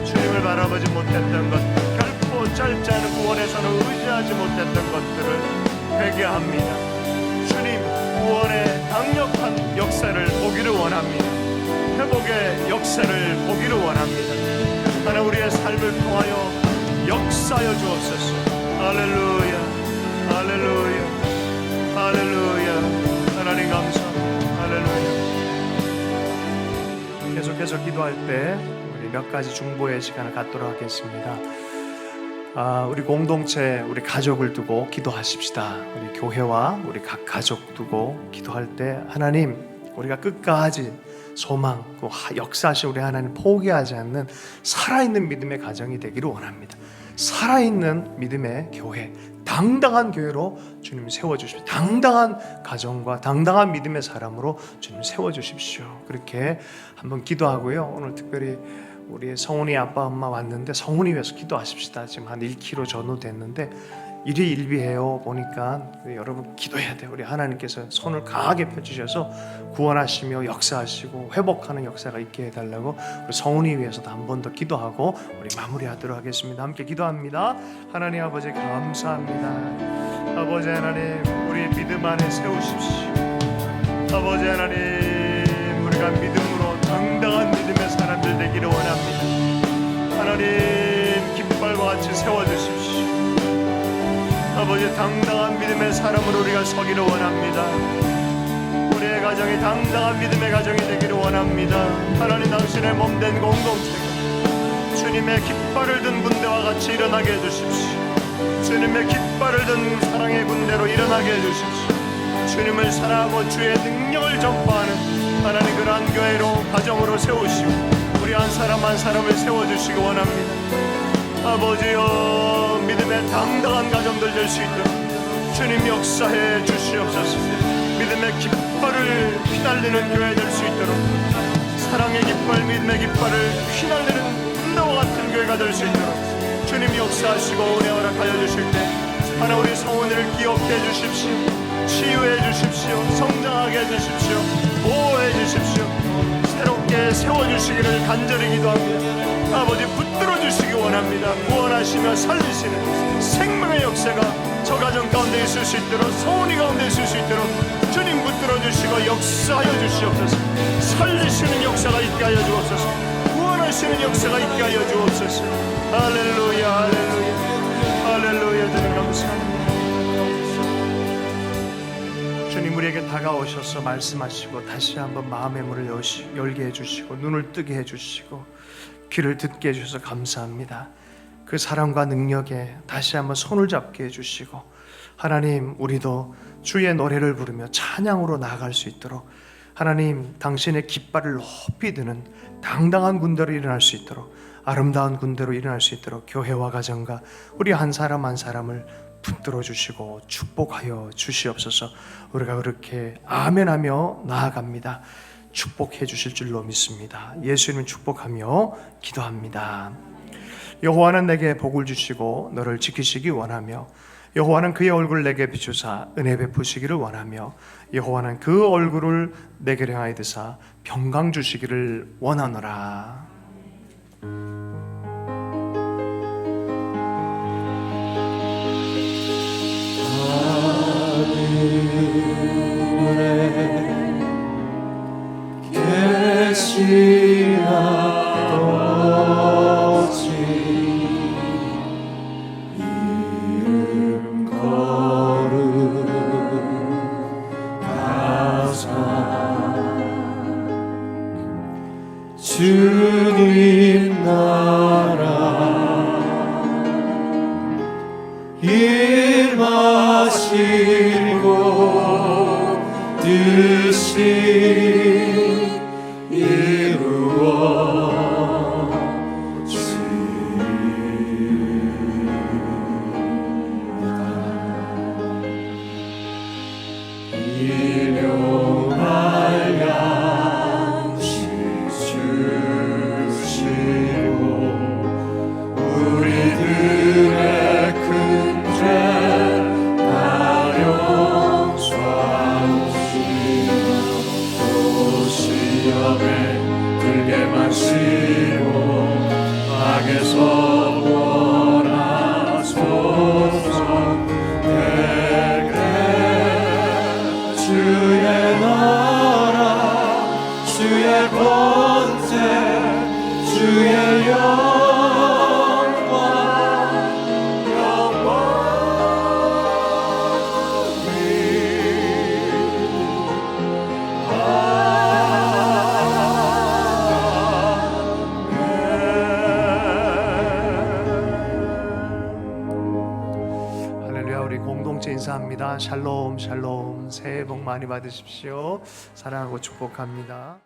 주님을 바라보지 못했던 것 결코 짧지 않은 구원에서는 의지하지 못했던 것들을 회개합니다. 주님 구원의 강력한 역사를 보기를 원합니다. 회복의 역사를 보기를 원합니다. 하나님 우리의 삶을 통하여 역사하여 주옵소서. 할렐루야 할렐루야 할렐루야. 하나님 감사합니다. 할렐루야. 계속해서 기도할 때 우리 몇 가지 중보의 시간을 갖도록 하겠습니다. 우리 공동체, 우리 가족을 두고 기도하십시다. 우리 교회와 우리 각 가족 두고 기도할 때 하나님 우리가 끝까지 소망, 역사하신 우리 하나님 포기하지 않는 살아있는 믿음의 가정이 되기를 원합니다. 살아있는 믿음의 교회, 당당한 교회로 주님 세워주십시오. 당당한 가정과 당당한 믿음의 사람으로 주님 세워주십시오. 그렇게 한번 기도하고요. 오늘 특별히 우리 성훈이 아빠 엄마 왔는데 성훈이 위해서 기도하십시다. 지금 한 1kg 전후됐는데 일희일비해요. 보니까 여러분 기도해야 돼요. 우리 하나님께서 손을 강하게 펴주셔서 구원하시며 역사하시고 회복하는 역사가 있게 해달라고 우리 성훈이 위해서도 한 번 더 기도하고 우리 마무리하도록 하겠습니다. 함께 기도합니다. 하나님 아버지 감사합니다. 아버지 하나님 우리 믿음 안에 세우십시오. 아버지 하나님 우리가 믿음으로 당당한 믿음의 사람들 되기를 원합니다. 하나님 깃발과 같이 세워주십시오. 아버지 당당한 믿음의 사람으로 우리가 서기를 원합니다. 우리의 가정이 당당한 믿음의 가정이 되기를 원합니다. 하나님 당신의 몸된 공동체가 주님 주님의 깃발을 든 군대와 같이 일어나게 해주십시오. 주님의 깃발을 든 사랑의 군대로 일어나게 해주십시오. 주님을 사랑하고 주의 능력을 전파하는 하나님 그러한 교회로 가정으로 세우시고 우리 한 사람 한 사람을 세워주시기 원합니다. 아버지여, 믿음의 당당한 가정들 될 수 있도록 주님 역사해 주시옵소서. 믿음의 깃발을 휘날리는 교회 될 수 있도록 사랑의 깃발, 믿음의 깃발을 휘날리는 군대와 같은 교회가 될 수 있도록 주님 역사하시고 은혜 허락하여 주실 때 하나 우리 성원을 기억해 주십시오. 치유해 주십시오. 성장하게 해 주십시오. 보호해 주십시오. 새롭게 세워주시기를 간절히 기도합니다. 아버지 붙들어 주시기 원합니다. 구원하시며 살리시는 생명의 역사가 저 가정 가운데 있을 수 있도록 소원이 가운데 있을 수 있도록 주님 붙들어 주시고 역사하여 주시옵소서. 살리시는 역사가 있게 하여 주옵소서. 구원하시는 역사가 있게 하여 주옵소서. 할렐루야 할렐루야 할렐루야. 주님 감사합니다. 주님 우리에게 다가오셔서 말씀하시고 다시 한번 마음의 문을 열게 해주시고 눈을 뜨게 해주시고 귀를 듣게 해주셔서 감사합니다. 그 사랑과 능력에 다시 한번 손을 잡게 해주시고 하나님 우리도 주의 노래를 부르며 찬양으로 나아갈 수 있도록 하나님 당신의 깃발을 높이 드는 당당한 군대로 일어날 수 있도록 아름다운 군대로 일어날 수 있도록 교회와 가정과 우리 한 사람 한 사람을 붙들어 주시고 축복하여 주시옵소서. 우리가 그렇게 아멘하며 나아갑니다. 축복해 주실 줄로 믿습니다. 예수님 축복하며 기도합니다. 여호와는 내게 복을 주시고 너를 지키시기 원하며 여호와는 그의 얼굴을 내게 비추사 은혜 베푸시기를 원하며 여호와는 그 얼굴을 내게 향하여 드사 평강 주시기를 원하노라. 주님 나라 임하시고 뜻이 일용할 양식 주시고 우리들의 큰 죄 다 용서하시며 또 시험에 들게 마시고 악에서 구원하소서. 주의 나라 주의 권세 주의 영광 할렐루야. 우리 공동체 인사합니다. 샬롬 샬롬. 새해 복 많이 받으십시오. 사랑하고 축복합니다.